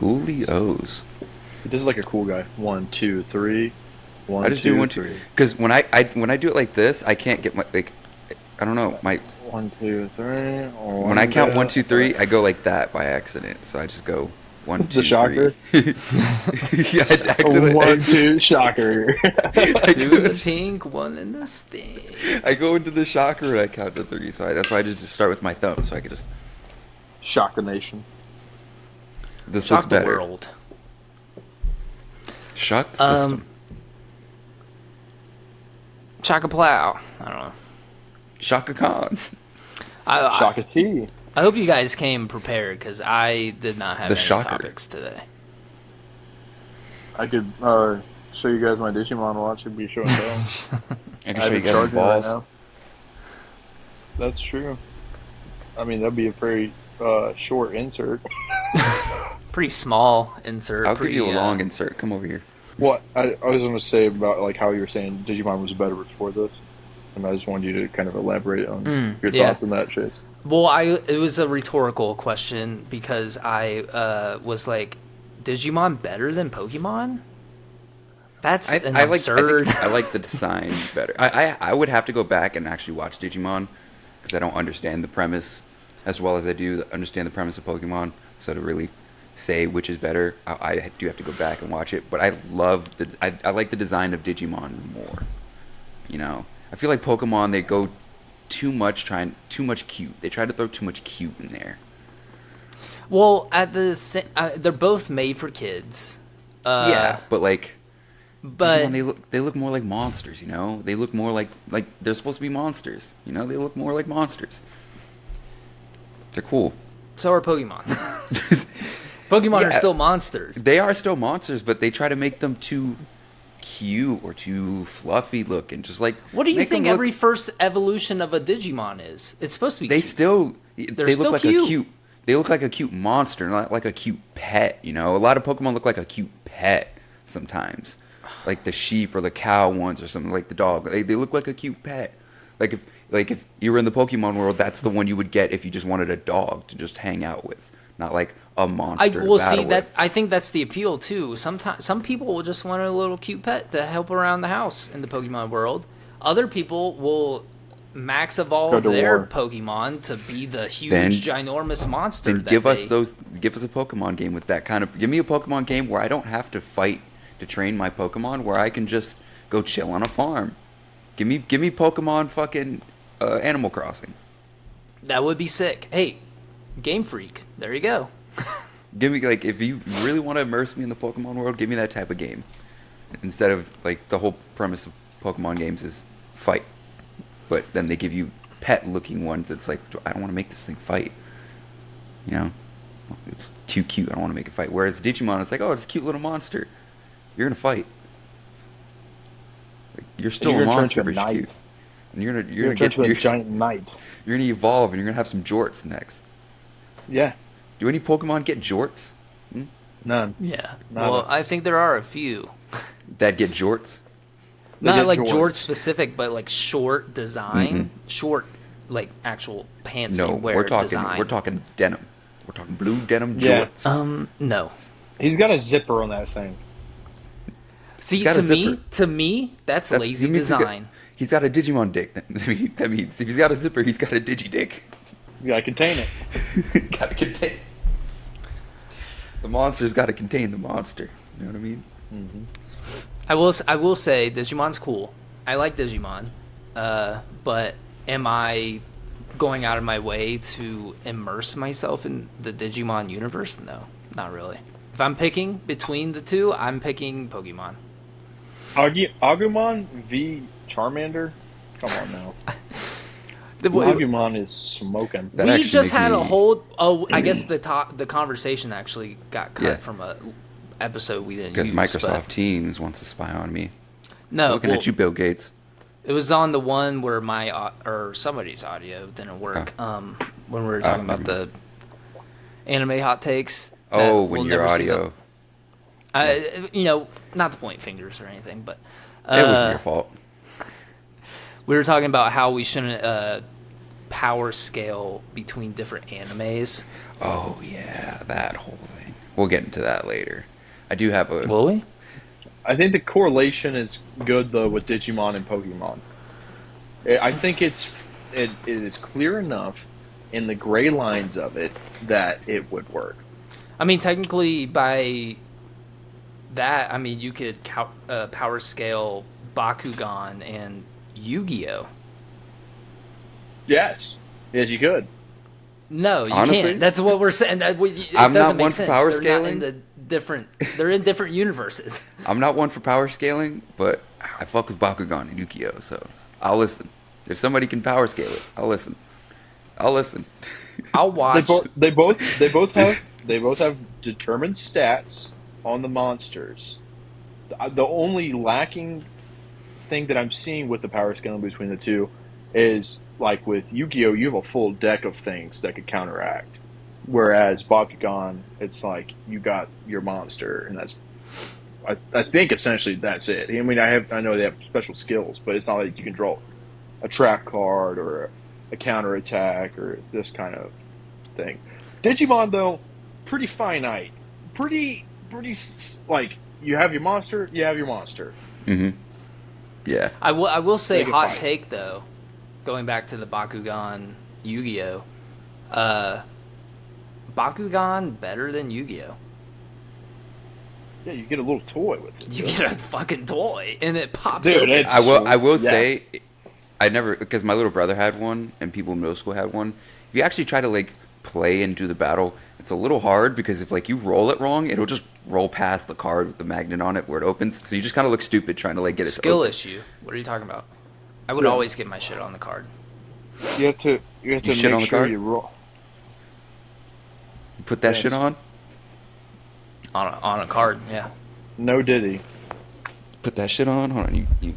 Coolios. He does like a cool guy. 1, 2, 3. I just do 1, 2. Because when I do it like this, I can't get my I don't know my 1, 2, 3. When I count 1, 2, 3, I go like that by accident. So I just go 1, 2, 3. The shocker. Yeah, accidentally. 1, 2, shocker. 2 in the pink, 1 in the stink. I go into the shocker and I count to 3. So that's why I just start with my thumb, so I can just shock the nation. This Shock looks better. the world. Shock the system. Shaka Plow. I don't know. Shaka Khan. Shaka T. I hope you guys came prepared because I did not have any topics today. I could show you guys my Digimon watch. It'd be showing down. I can show you guys my balls. Right now. That's true. I mean, that'd be a very short insert. Pretty small insert. I'll give you a long insert. Come over here. What I was going to say about like how you were saying Digimon was better before this, and I just wanted you to kind of elaborate on your thoughts on that, Chase. Well, it was a rhetorical question because I was like, Digimon better than Pokemon? That's absurd. I like the design better. I would have to go back and actually watch Digimon because I don't understand the premise as well as I do understand the premise of Pokemon. So to really say which is better, I do have to go back and watch it. But I love I like the design of Digimon more. You know, I feel like Pokemon, they go too much cute. They try to throw too much cute in there. Well, they're both made for kids. Yeah, but Digimon, they look more like monsters. You know, they look more like they're supposed to be monsters. You know, they look more like monsters. They're cool. So are Pokemon. Pokemon are still monsters. They are still monsters, but they try to make them too cute or too fluffy looking. Just like, what do you think every first evolution of a Digimon is? It's supposed to be. They cute. They look like cute. a cute. They look like a cute monster, not like a cute pet. You know, a lot of Pokemon look like a cute pet sometimes, like the sheep or the cow ones or something, like the dog. They look like a cute pet. Like if you were in the Pokemon world, that's the one you would get if you just wanted a dog to just hang out with, not like a monster. I think that's the appeal too. Sometimes some people will just want a little cute pet to help around the house in the Pokemon world. Other people will max evolve their Pokemon to be the huge, ginormous monster. Then give us a Pokemon game with that kind of. Give me a Pokemon game where I don't have to fight to train my Pokemon, where I can just go chill on a farm. Give me Pokemon fucking Animal Crossing. That would be sick. Hey, Game Freak. There you go. Give me, like, if you really want to immerse me in the Pokemon world, give me that type of game. Instead of, like, the whole premise of Pokemon games is fight. But then they give you pet-looking ones that's like, I don't want to make this thing fight. You know? It's too cute. I don't want to make it fight. Whereas Digimon, it's like, oh, it's a cute little monster. You're going to fight. Like, you're still a monster, but you're cute. And you're gonna get a giant knight. You're gonna evolve, and you're gonna have some jorts next. Yeah. Do any Pokemon get jorts? None. Yeah. Well, I think there are a few that get jorts. Not like jorts specific, but like short design, short like actual pants. No, we're talking denim. We're talking blue denim jorts. No. He's got a zipper on that thing. See, to me, that's lazy design. He's got a Digimon dick. That means if he's got a zipper, he's got a Digidick. You gotta contain it. Gotta contain. The monster's gotta contain the monster. You know what I mean? Mm-hmm. I will say Digimon's cool. I like Digimon, but am I going out of my way to immerse myself in the Digimon universe? No, not really. If I'm picking between the two, I'm picking Pokemon. Agumon v Charmander? Come on now. Agumon is smoking. We just had a whole... Oh, I guess the conversation actually got cut from a episode we didn't use. Because Microsoft Teams wants to spy on me. No, looking at you, Bill Gates. It was on the one where or somebody's audio didn't work. When we were talking about the anime hot takes. Oh, when your audio... not to point fingers or anything, but... it wasn't your fault. We were talking about how we shouldn't power scale between different animes. Oh, yeah, that whole thing. We'll get into that later. I do have a. Will we? I think the correlation is good though with Digimon and Pokemon. I think it is clear enough in the gray lines of it that it would work. I mean, technically, by that, I mean, you could power scale Bakugan and Yu-Gi-Oh! Yes, you could. No, you Honestly? can't. That's what we're saying. I'm not one for power scaling. They're in different universes. I'm not one for power scaling, but I fuck with Bakugan and Yu-Gi-Oh! So I'll listen. If somebody can power scale it, I'll listen. I'll watch. They both have determined stats on the monsters. The only lacking thing that I'm seeing with the power scaling between the two is, like with Yu-Gi-Oh, you have a full deck of things that could counteract. Whereas Bakugan, it's like you got your monster, and that's I think essentially that's it. I mean, I know they have special skills, but it's not like you can draw a trap card or a counterattack or this kind of thing. Digimon though, pretty finite, pretty like you have your monster, Mm-hmm. Yeah. I will say Make it hot fine. take though, going back to the Bakugan Yu-Gi-Oh. Bakugan better than Yu-Gi-Oh. Yeah, you get a little toy with it. You get a fucking toy and it pops Dude, open. it's- I will Yeah. say, I never, because my little brother had one and people in middle school had one. If you actually try to like play and do the battle, it's a little hard because if like you roll it wrong, it'll just roll past the card with the magnet on it where it opens. So you just kind of look stupid trying to like get it to Skill open. issue. What are you talking about? I would Yeah. always get my shit on the card. You have to You make shit on the sure card? you roll. You put that Yes. shit on. On a card, yeah. No Diddy. Put that shit on. Hold on, you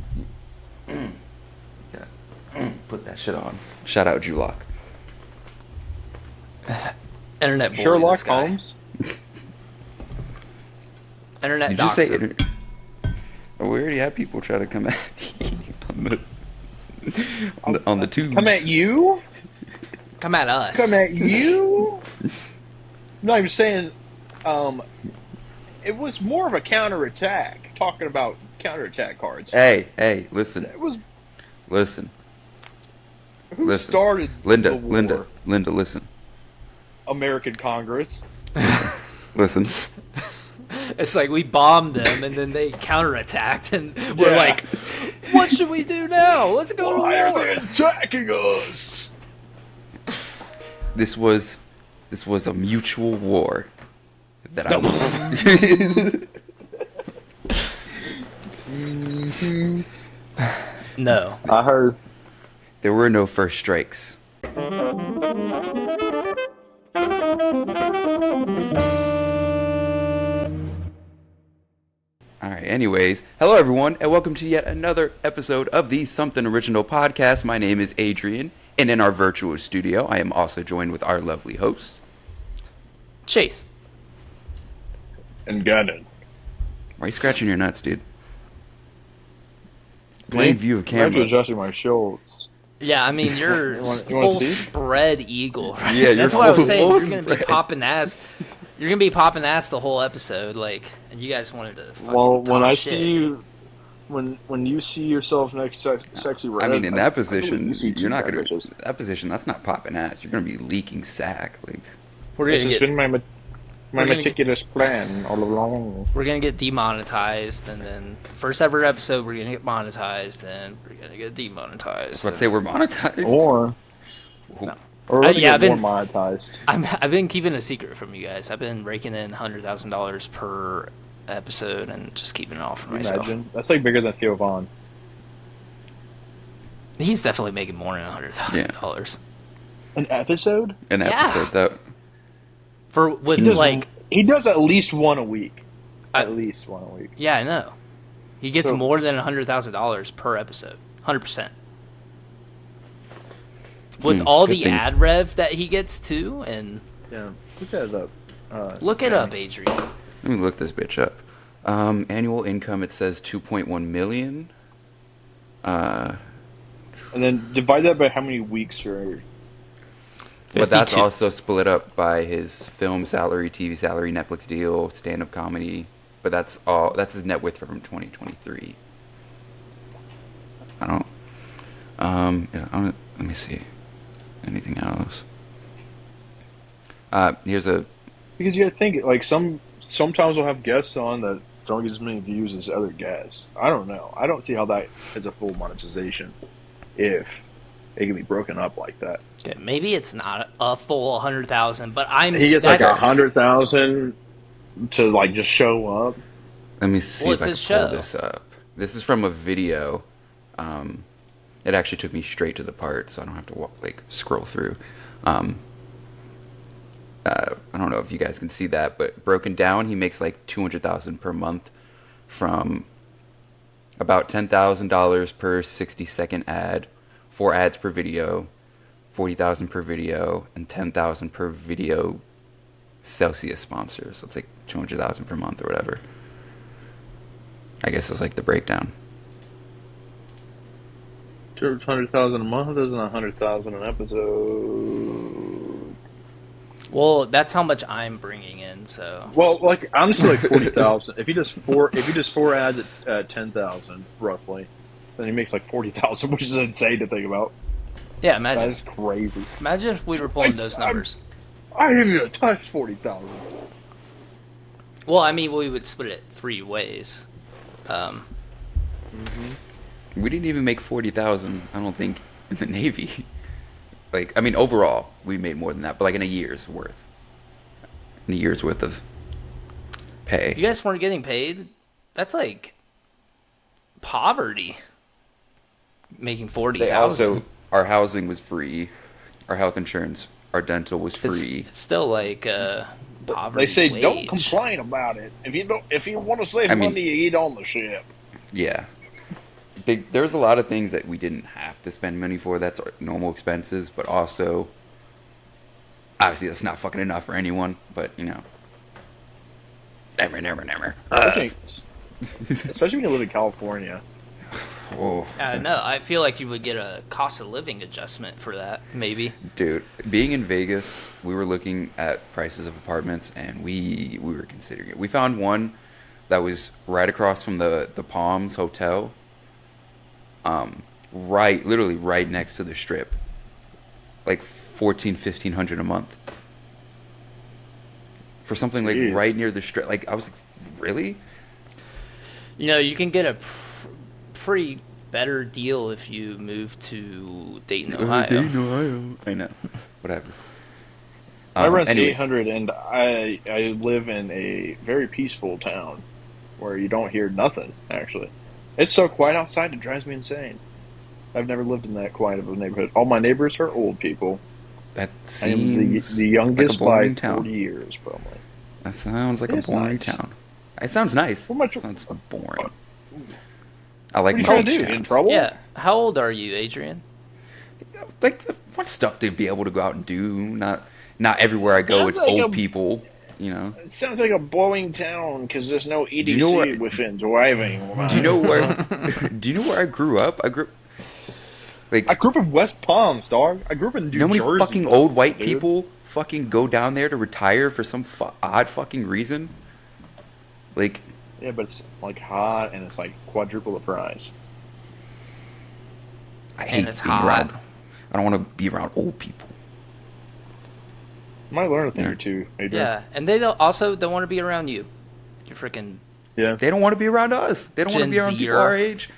yeah. Put that shit on. Shout out Julock. Internet bully Sherlock this guy. Holmes. Internet Did you say doxer. Oh, we already had people try to come at me on the tubes. Come at you? Come at us. Come at you? No, I'm saying, it was more of a counterattack. Talking about counterattack cards. Hey, listen. It was Listen. who Listen. started Linda, the war? Linda, listen. American Congress. Listen. It's like we bombed them and then they counterattacked and we're Yeah. like, what should we do now? Let's go Why to are war. they attacking us? This was a mutual war that I No. I heard. There were no first strikes. Alright, anyways, hello everyone, and welcome to yet another episode of the Something Original podcast. My name is Adrian, and in our virtual studio, I am also joined with our lovely host. Chase. And Gannon. Why are you scratching your nuts, dude? Plain view of I'm trying to camera. adjusting my shoulders. Yeah, I mean, you're You wanna full see? spread eagle. Right? Yeah, That's you're what I was full- saying. full You're going to be spread. popping ass. You're going to be popping ass the whole episode, like, and you guys wanted to fucking Well, when talk I shit. see you, when you see yourself next to sexy Red, I mean, in that I position, believe you see you're not two gonna. bitches. That position, that's not popping ass. You're gonna be leaking sack. Like, We're This going has to get been my we're gonna meticulous plan all along. we're gonna get demonetized, and then first ever episode we're gonna get monetized, and we're gonna get demonetized. let's say we're monetized. Or No. or we're gonna yeah, I've get been- more monetized. I've been keeping a secret from you guys. I've been raking in $100,000 per episode and just keeping it all for myself. Imagine that's like bigger than Theo Vaughn. He's definitely making more than $100,000 An episode? An Yeah. episode that for with He does, like he does at least one a week. I- At least one a week. yeah, I know. He gets So- more than $100,000 per episode, 100%. With all good the thing. ad rev that he gets too, and Yeah, look that up. look it up, Adrian. let me look this bitch up. Annual income, it says 2.1 million. And then divide that by how many weeks are But that's 52. also split up by his film salary, TV salary, Netflix deal, stand-up comedy. But that's all. That's his net worth from 2023. I don't. Yeah, let me see. Anything else? Here's a. Because you gotta think, like sometimes we'll have guests on that don't get as many views as other guests. I don't know. I don't see how that is a full monetization if it can be broken up like that. Okay, maybe it's not a full 100,000, but He gets like that's- 100,000 to like just show up. Let me see Well, if I can it's pull his show. this up. This is from a video. It actually took me straight to the part, so I don't have to scroll through. I don't know if you guys can see that, but broken down, he makes like 200,000 per month from about $10,000 per 60-second ad, 4 ads per video, 40,000 per video, and 10,000 per video Celsius sponsor. So it's like 200,000 per month or whatever. I guess it's like the breakdown. 200,000 a month isn't 100,000 an episode. Well, that's how much I'm bringing in. So Well, like honestly, like 40,000. If he does four ads at 10,000 roughly, then he makes like 40,000, which is insane to think about. yeah, That imagine is crazy. if we were pulling those numbers. I haven't even touched 40,000. Well, I mean, we would split it 3 ways. We didn't even make 40,000, I don't think, in the Navy. Like, I mean, overall, we made more than that, but like in a year's worth. In a year's worth of pay. You guys weren't getting paid. That's like poverty. Making 40,000. They also, our housing was free, our health insurance, our dental was free. It's still like poverty. They say wage. don't complain about it. If you want to save money, you eat on the ship. Yeah. There's a lot of things that we didn't have to spend money for. That's our normal expenses, but also, obviously, that's not fucking enough for anyone. But you know, never. Especially when you live in California. Oh, No, I feel like you would get a cost of living adjustment for that, maybe. dude, being in Vegas, we were looking at prices of apartments, and we were considering it. We found one that was right across from the Palms Hotel. Literally right next to the Strip, like $1,500 a month for something like Jeez. right near the Strip. Like I was like, really? You know, you can get a pretty better deal if you move to Dayton, Ohio. Ohio. I know. Whatever. I rent anyways. 800, and I live in a very peaceful town where you don't hear nothing. Actually, it's so quiet outside it drives me insane. I've never lived in that quiet of a neighborhood. All my neighbors are old people. That I am seems the youngest like a boring by town. 40 years, probably. That sounds like a It's boring nice. town. It sounds nice. What am I It sounds boring. I What like are you my trying to beach do? Get in towns. trouble? Yeah. How old are you, Adrian? Like what stuff to be able to go out and do? Not everywhere I go. Sounds It's like old a- people. You know. It sounds like a boring town because there's no EDC you know where- within driving. Do you know where? Do you know where I grew up? I grew up in West Palms, dog. I grew up in New You know how many Jersey. fucking old white dude. people fucking go down there to retire for some odd fucking reason? Like, Yeah, but it's like hot and it's like quadruple the price. I hate it's being hot. around. I don't want to be around old people. You might learn a thing Yeah. or two, Adrian. Yeah, and they also don't want to be around you. You're freaking. Yeah. They don't want to be around us. They don't want to Gen be around people Zer. our age.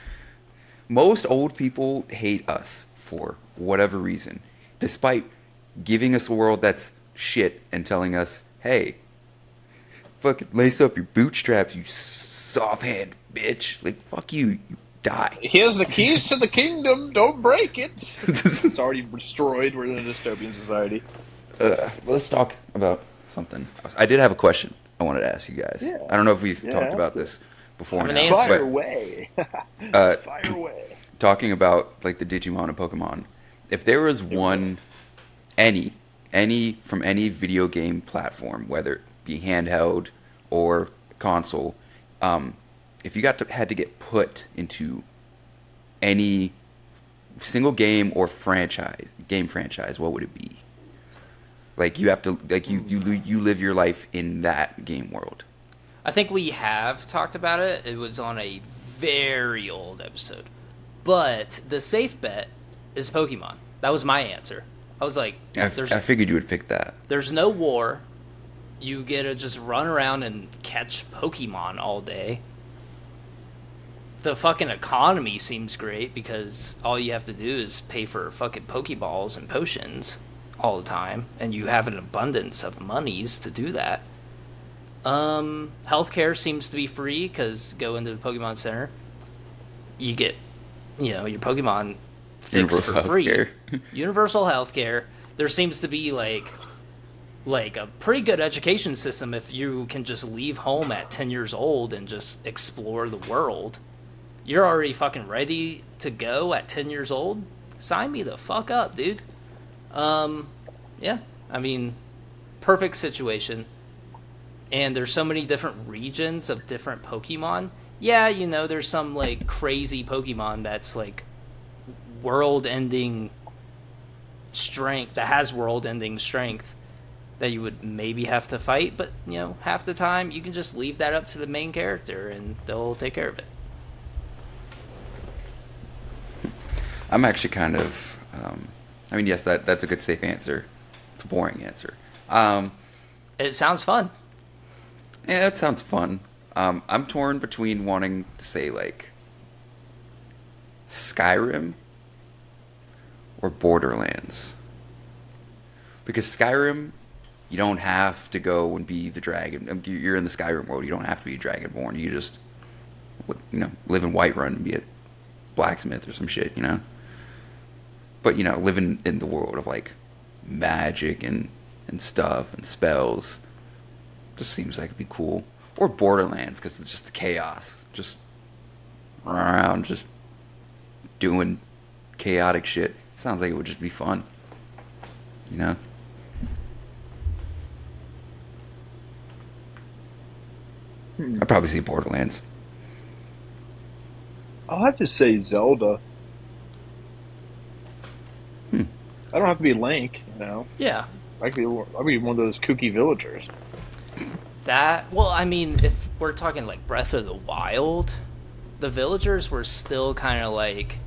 Most old people hate us for whatever reason, despite giving us a world that's shit and telling us, "Hey, fucking lace up your bootstraps, you soft hand bitch." Like, fuck you, you die. Here's the keys to the kingdom. Don't break it. It's already destroyed. We're in a dystopian society. Let's talk about something else. I did have a question I wanted to ask you guys. Yeah. I don't know if we've Yeah, talked ask about it. this before I have now. an answer. Fire but, away. uh, Fire away. talking about like the Digimon and Pokemon, if there was one, any from any video game platform, whether it be handheld or console, if you had to get put into any single game or game franchise, what would it be? Like you have to like you live your life in that game world. I think we have talked about it. It was on a very old episode. But the safe bet is Pokemon. That was my answer. I was like, I figured you would pick that. There's no war. You get to just run around and catch Pokemon all day. The fucking economy seems great because all you have to do is pay for fucking Pokeballs and potions all the time, and you have an abundance of monies to do that. Healthcare seems to be free because go into the Pokemon Center, you get, your Pokemon fixed for free. Universal healthcare. There seems to be like a pretty good education system if you can just leave home at 10 years old and just explore the world. You're already fucking ready to go at 10 years old? Sign me the fuck up, dude. Yeah, I mean, perfect situation. And there's so many different regions of different Pokemon. Yeah, there's some, like, crazy Pokemon that's, like, world-ending strength, that has world-ending strength that you would maybe have to fight. But, half the time, you can just leave that up to the main character, and they'll take care of it. I'm actually kind of, yes, that's a good safe answer. It's a boring answer. It sounds fun. Yeah, it sounds fun. I'm torn between wanting to say, like, Skyrim or Borderlands. Because Skyrim, you don't have to go and be the dragon. You're in the Skyrim world. You don't have to be dragonborn. You just, live in Whiterun and be a blacksmith or some shit, But, living in the world of, like, magic and stuff and spells just seems like it'd be cool. Or Borderlands, because it's just the chaos. Just run around, just doing chaotic shit. It sounds like it would just be fun. I'd probably see Borderlands. I'll have to say Zelda. I don't have to be Link, Yeah. I'll be one of those kooky villagers. If we're talking like Breath of the Wild, the villagers were still kind of like,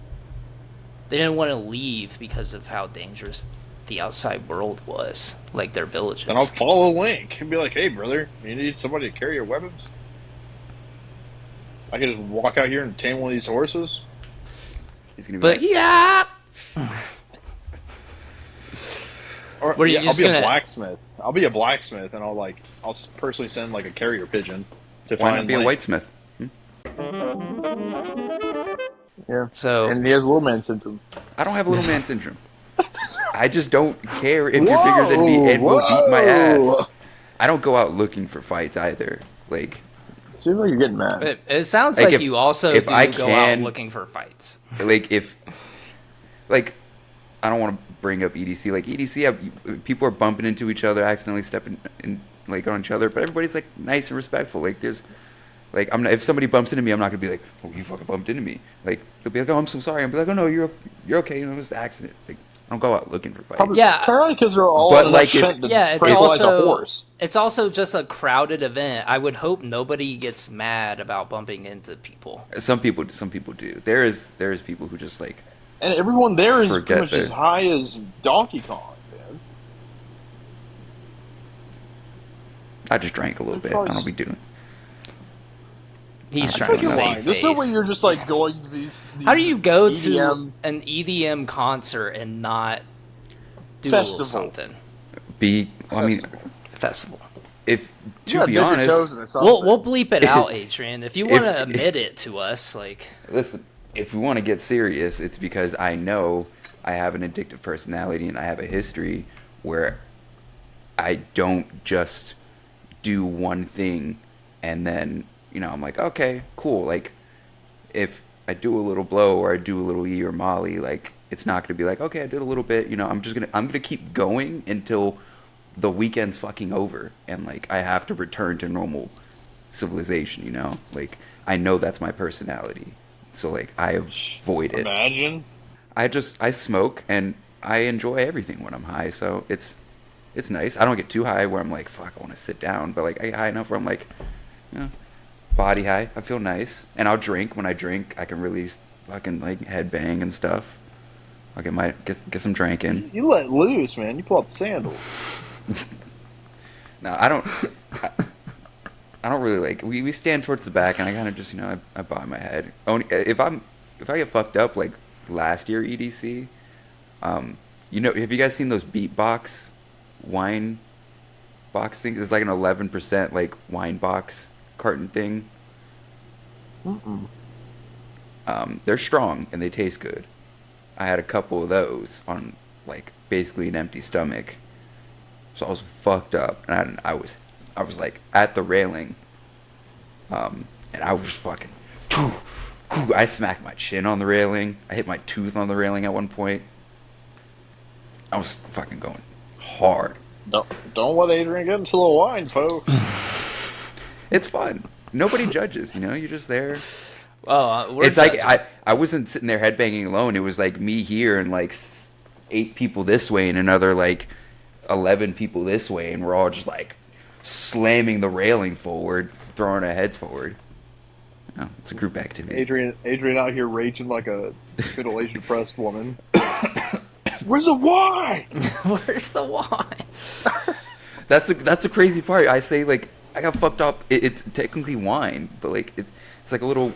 they didn't want to leave because of how dangerous the outside world was, like their villages. Then I'll follow Link and be like, hey, brother, you need somebody to carry your weapons? I can just walk out here and tame one of these horses? He's going to be like, yeah! Or, I'll be a blacksmith. I'll be a blacksmith, and I'll personally send like a carrier pigeon to Why find not be a whitesmith? Yeah. So, and he has little man syndrome. I don't have little man syndrome. I just don't care if you're bigger than me and will beat my ass. I don't go out looking for fights either. Like, seems like you're getting mad. It sounds like you also do go out looking for fights. I don't want to bring up EDC. Like, EDC, people are bumping into each other, accidentally stepping in, like, on each other, but everybody's, like, nice and respectful. Like, there's, like, if somebody bumps into me, I'm not going to be like, oh, you fucking bumped into me. Like, they'll be like, oh, I'm so sorry. I'll be like, oh, no, you're okay. It was an accident. Like, I don't go out looking for fights. Yeah. Apparently because they're all it's also just a crowded event. I would hope nobody gets mad about bumping into people. Some people do. There's people who just, like, and everyone there is pretty much as high as Donkey Kong, man. I just drank a little bit. I don't be doing. He's trying to save face. There's no way you're just like going to these How do you go EDM to an EDM concert and not do a little something? Festival. If to be honest, we'll bleep it out, Adrian. If you want to admit it to us, like, listen. If we want to get serious, it's because I know I have an addictive personality and I have a history where I don't just do one thing and then, I'm like, okay, cool. Like, if I do a little blow or I do a little E or Molly, like, it's not going to be like, okay, I did a little bit. I'm going to keep going until the weekend's fucking over and, like, I have to return to normal civilization, Like, I know that's my personality. So, like, I avoid it. Imagine. I smoke, and I enjoy everything when I'm high, so it's It's nice. I don't get too high where I'm like, fuck, I want to sit down. But like, I get high enough where I'm like, you know, body high. I feel nice. And I'll drink. When I drink, I can really fucking like headbang and stuff. I'll get some drinking. You let loose, man. You pull out the sandals. No, I don't really like. We stand towards the back, and I kind of just I bow my head. Only if I get fucked up like last year EDC, have you guys seen those beatbox wine box things? It's like an 11% like wine box carton thing. Mm-mm. They're strong and they taste good. I had a couple of those on like basically an empty stomach, so I was fucked up, and I was like at the railing, and I was fucking. I smacked my chin on the railing. I hit my tooth on the railing at one point. I was fucking going hard. Don't let Adrian get into the wine, folks. It's fun. Nobody judges, You're just there. Oh, It's like I wasn't sitting there headbanging alone. It was like me here and like 8 people this way and another like 11 people this way, and we're all just like slamming the railing forward, throwing our heads forward. Oh, it's a group activity. Adrian out here raging like a middle-aged depressed woman. Where's the wine? Where's the wine? That's the crazy part. I say like I got fucked up. It's technically wine, but like it's like a little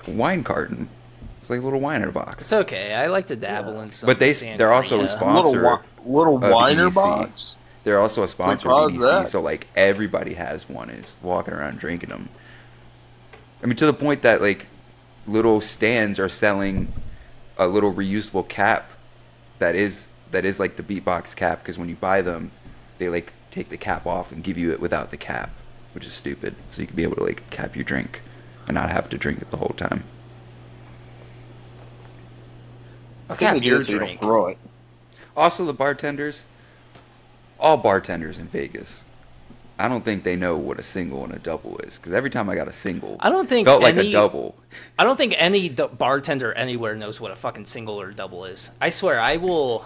wine carton. It's like a little wine in a box. It's okay. I like to dabble in some. But they're also a sponsor. Little whiner EDC. Box. They're also a sponsor of EDC, that? so like everybody has one, is walking around drinking them. I mean, to the point that like little stands are selling a little reusable cap that is like the beatbox cap, because when you buy them, they like take the cap off and give you it without the cap, which is stupid. So you can be able to like cap your drink and not have to drink it the whole time. I'll cap your So you don't drink. throw it. Also, the bartenders, all bartenders in Vegas, I don't think they know what a single and a double is, because every time I got a single, I don't think felt like a double. I don't think any bartender anywhere knows what a fucking single or double is. I swear, I will.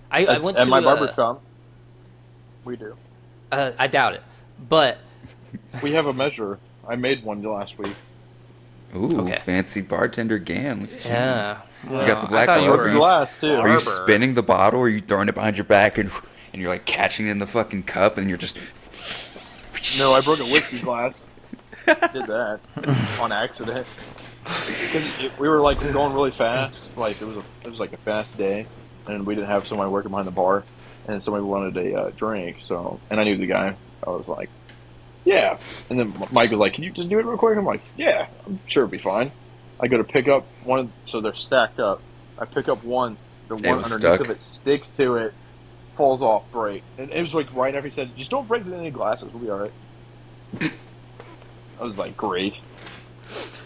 I went at to my barber shop. We do. I doubt it, but We have a measure. I made one last week. Ooh, Okay. fancy bartender Gann. Look at you. yeah. You got the black I thought you barber. were a glass too. Are you barber. spinning the bottle, or are you throwing it behind your back and you're like catching it in the fucking cup and you're just... No, I broke a whiskey glass. Did that on accident because we were like going really fast. Like it was like a fast day, and we didn't have somebody working behind the bar, and somebody wanted a drink. So, and I knew the guy. I was like, yeah. And then Mike was like, "Can you just do it real quick?" I'm like, "Yeah, I'm sure it'll be fine." I go to pick up one, so they're stacked up. I pick up one. The one was underneath stuck. of it sticks to it, falls off, break. And it was like right after he said, "Just don't break any glasses. We'll be all right." I was like, "Great."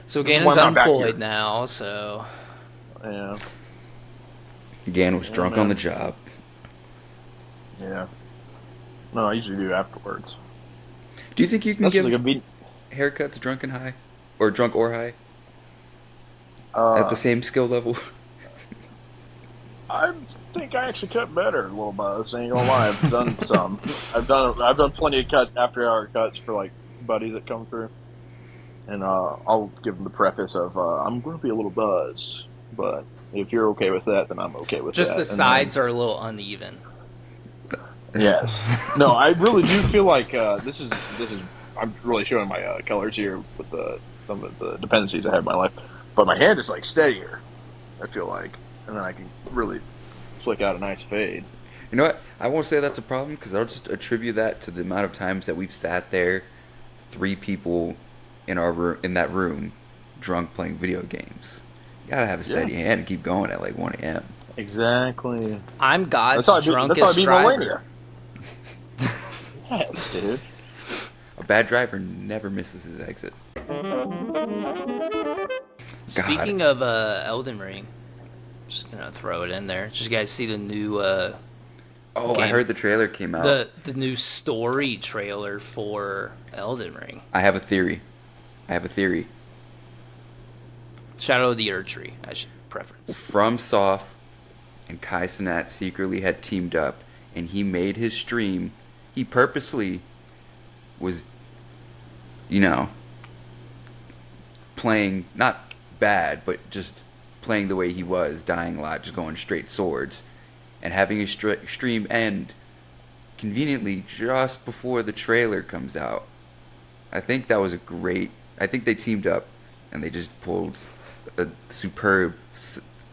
So This is Gannon's why I'm not back unemployed here. now, so Yeah, Gann was Yeah, drunk man. on the job. yeah. No, I usually do afterwards. Do you think you can That's give like a beat. haircuts drunk and high? Or drunk or high? At the same skill level? I think I actually cut better, little buzz. Ain't gonna lie, I've done some. I've done plenty of after hour cuts for like buddies that come through, and I'll give them the preface of I'm gonna be a little buzzed, but if you're okay with that, then I'm okay with just that. the And then- sides are a little uneven. Yes. No, I really do feel like this is. I'm really showing my colors here with some of the dependencies I have in my life, but my hand is like steadier. I feel like, and then I can really flick out a nice fade. You know what? I won't say that's a problem, because I'll just attribute that to the amount of times that we've sat there, 3 people in that room, drunk playing video games. You gotta have a steady hand and keep going at like 1 a.m. Exactly. I'm God's That's how I drunkest beat driver. Melania. Yes, dude. A bad driver never misses his exit. Speaking of Elden Ring, just gonna throw it in there. Did you guys see the new Oh, I game. heard the trailer came out. the new story trailer for Elden Ring? I have a theory. Shadow of the Erdtree, I should preference. FromSoft and Kai Cenat secretly had teamed up and he made his stream. He purposely was, you know, playing not bad, but just playing the way he was, dying a lot, just going straight swords, and having his stream end conveniently just before the trailer comes out. I think that was a great. I think they teamed up, and they just pulled a superb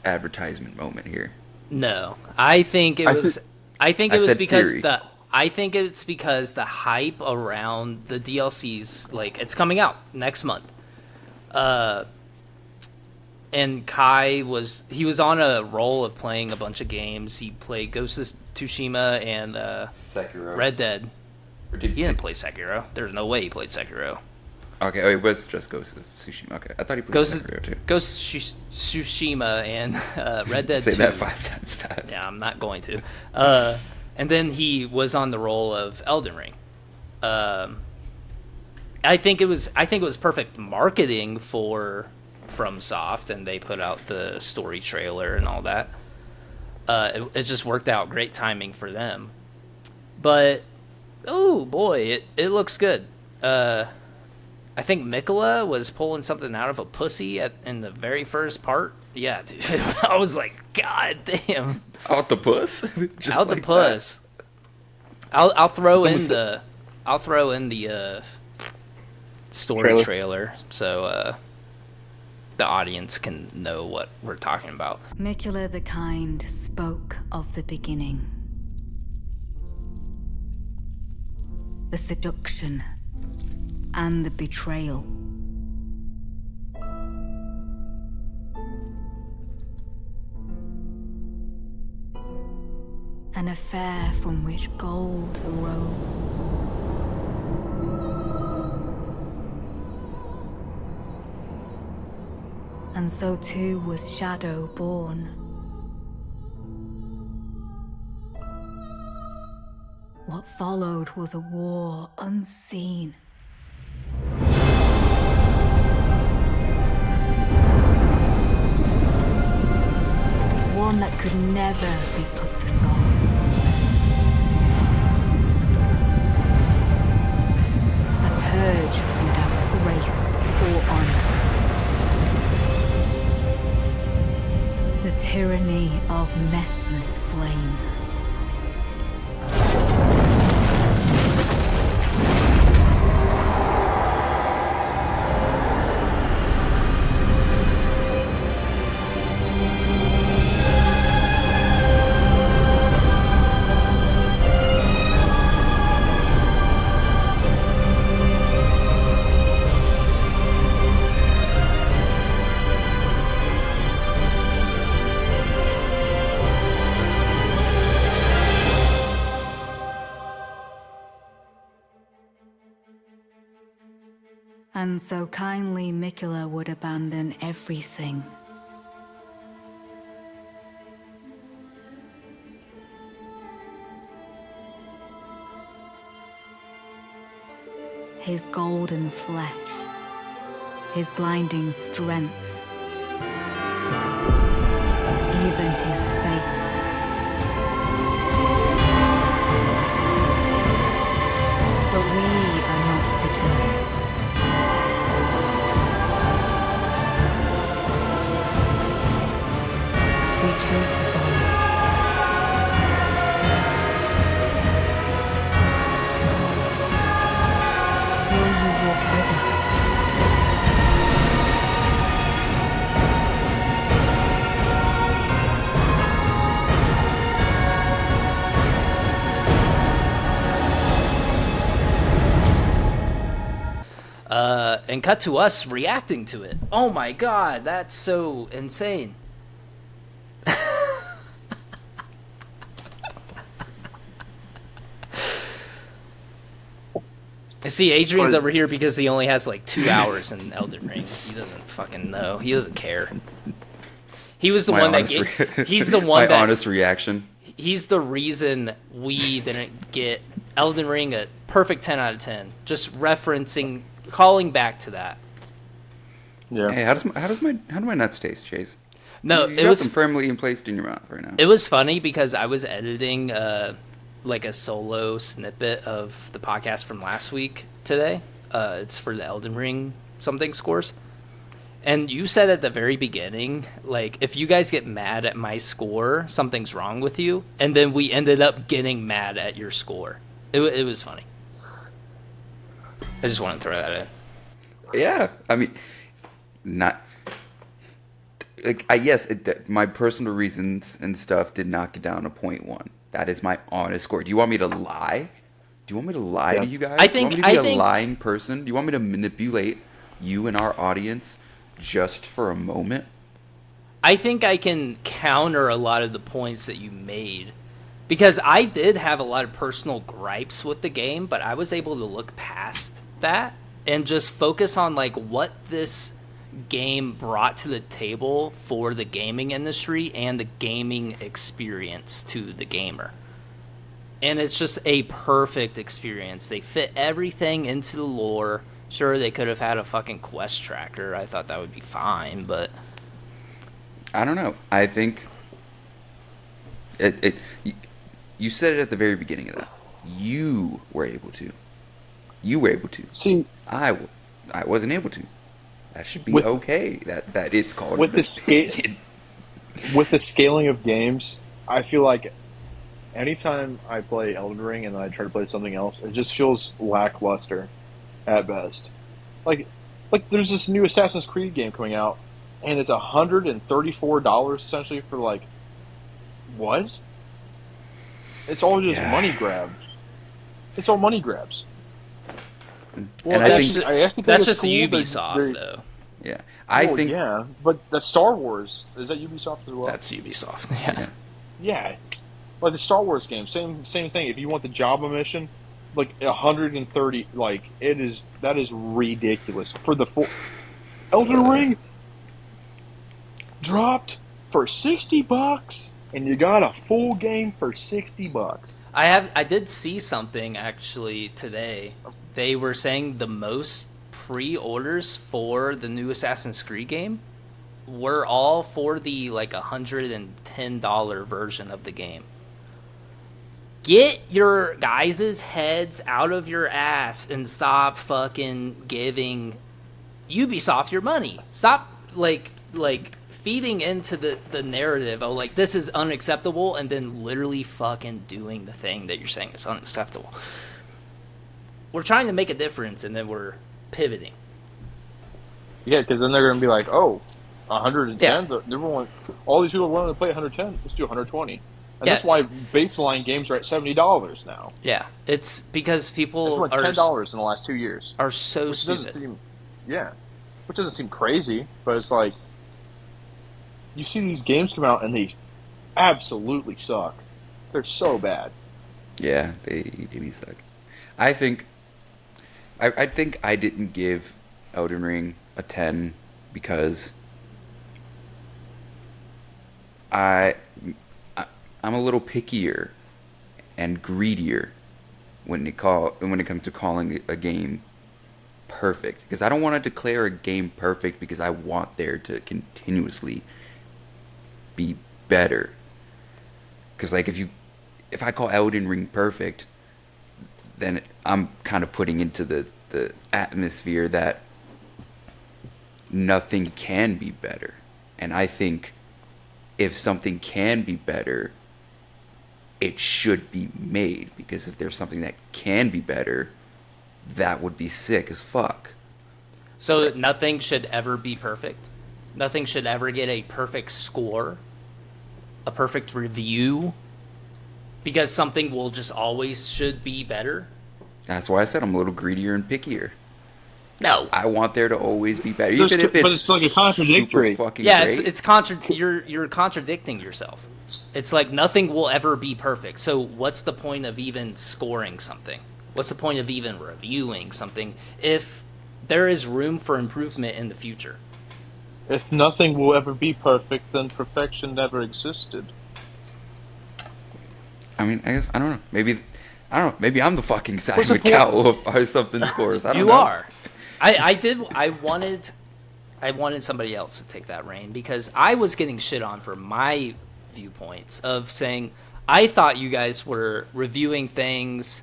advertisement moment here. No, I think it was. I think it was because theory. I think it's because the hype around the DLCs, like it's coming out next month. And Kai was on a roll of playing a bunch of games. He played Ghost of Tsushima and Sekiro. Red Dead. Or He didn't play Sekiro. There's no way he played Sekiro. Okay, oh, it was just Ghost of Tsushima. Okay, I thought he played Sekiro too. Ghost Tsushima and Red Dead 2. Say that 5 times fast. Yeah, I'm not going to. And then he was on the role of Elden Ring. I think it was perfect marketing for FromSoft, and they put out the story trailer and all that. It just worked out, great timing for them. But oh boy, it looks good. I think Mikola was pulling something out of a pussy in the very first part. Yeah, dude. I was like, God damn. Out the puss? Just Out like the puss. I'll throw in Someone the story trailer so the audience can know what we're talking about. Mikula the Kind spoke of the beginning. The seduction and the betrayal. An affair from which gold arose. And so too was Shadow born. What followed was a war unseen. One that could never be put to song. A purge without grace or honor. The tyranny of Mesmer's flame. And so kindly Mikula would abandon everything. His golden flesh, his blinding strength, even his fate. But we are not deterred. We choose to follow. Will you walk with us? And cut to us reacting to it. Oh my god, that's so insane. I see Adrian's over here because he only has like 2 hours in Elden Ring. He doesn't fucking know. He doesn't care. He was the one that he's the one my honest reaction. He's the reason we didn't get Elden Ring a perfect 10 out of 10. Just referencing, calling back to that. Yeah. Hey, how do my nuts taste, Chase? No, you it got was them firmly placed in your mouth right now. It was funny because I was editing like a solo snippet of the podcast from last week today. It's for the Elden Ring something scores. And you said at the very beginning, like, if you guys get mad at my score, something's wrong with you. And then we ended up getting mad at your score. It was funny. I just want to throw that in. Yeah, I mean, not like my personal reasons and stuff did not get down to 0.1. That is my honest score. Do you want me to lie? Do you want me to lie to you guys? I think do you want me to be a lying person? Do you want me to manipulate you and our audience just for a moment? I think I can counter a lot of the points that you made. Because I did have a lot of personal gripes with the game, but I was able to look past that and just focus on like what this game brought to the table for the gaming industry and the gaming experience to the gamer. And it's just a perfect experience. They fit everything into the lore. Sure, they could have had a fucking quest tracker. I thought that would be fine, but I don't know. I think you said it at the very beginning of that. You were able to. See, I wasn't able to. That should be okay. That it's called with the with the scaling of games. I feel like anytime I play Elden Ring and then I try to play something else, it just feels lackluster at best. Like there's this new Assassin's Creed game coming out, and it's $134 essentially for like what? It's all just money grabs. It's all money grabs. Well, and I think that's just cool Ubisoft, though. Yeah, yeah, but that's Star Wars. Is that Ubisoft as well? That's Ubisoft. Yeah. Like the Star Wars game, same thing. If you want the Jabba mission, like 130, like that is ridiculous for the full Elden Ring dropped for $60, and you got a full game for $60. I did see something actually today. They were saying the most pre-orders for the new Assassin's Creed game were all for the like $110 version of the game. Get your guys' heads out of your ass and stop fucking giving Ubisoft your money. Stop like feeding into the narrative of like this is unacceptable and then literally fucking doing the thing that you're saying is unacceptable. We're trying to make a difference and then we're pivoting. Yeah, because then they're going to be like, oh, 110? Yeah. All these people are willing to play 110. Let's do 120. And that's why baseline games are at $70 now. Yeah, it's because people are $10 in the last 2 years. Are so stupid. Which doesn't seem crazy, but it's like you see these games come out and they absolutely suck. They're so bad. Yeah, they really suck. I think I didn't give Elden Ring a 10 because I'm a little pickier and greedier when it comes to calling a game perfect, because I don't want to declare a game perfect because I want there to continuously be better. Because like if I call Elden Ring perfect, then I'm kind of putting into the atmosphere that nothing can be better. And I think if something can be better, it should be made, because if there's something that can be better, that would be sick as fuck. So nothing should ever be perfect? Nothing should ever get a perfect score? A perfect review? Because something will just always should be better? That's why I said I'm a little greedier and pickier. No, I want there to always be better, even if it's, but it's like a contradictory. Super fucking yeah, great. You're contradicting yourself. It's like nothing will ever be perfect. So what's the point of even scoring something? What's the point of even reviewing something if there is room for improvement in the future? If nothing will ever be perfect, then perfection never existed. I mean, I guess I don't know. Maybe I'm the fucking Simon Cowell of our something scores. I don't know. You are. I wanted somebody else to take that reign because I was getting shit on for my viewpoints of saying I thought you guys were reviewing things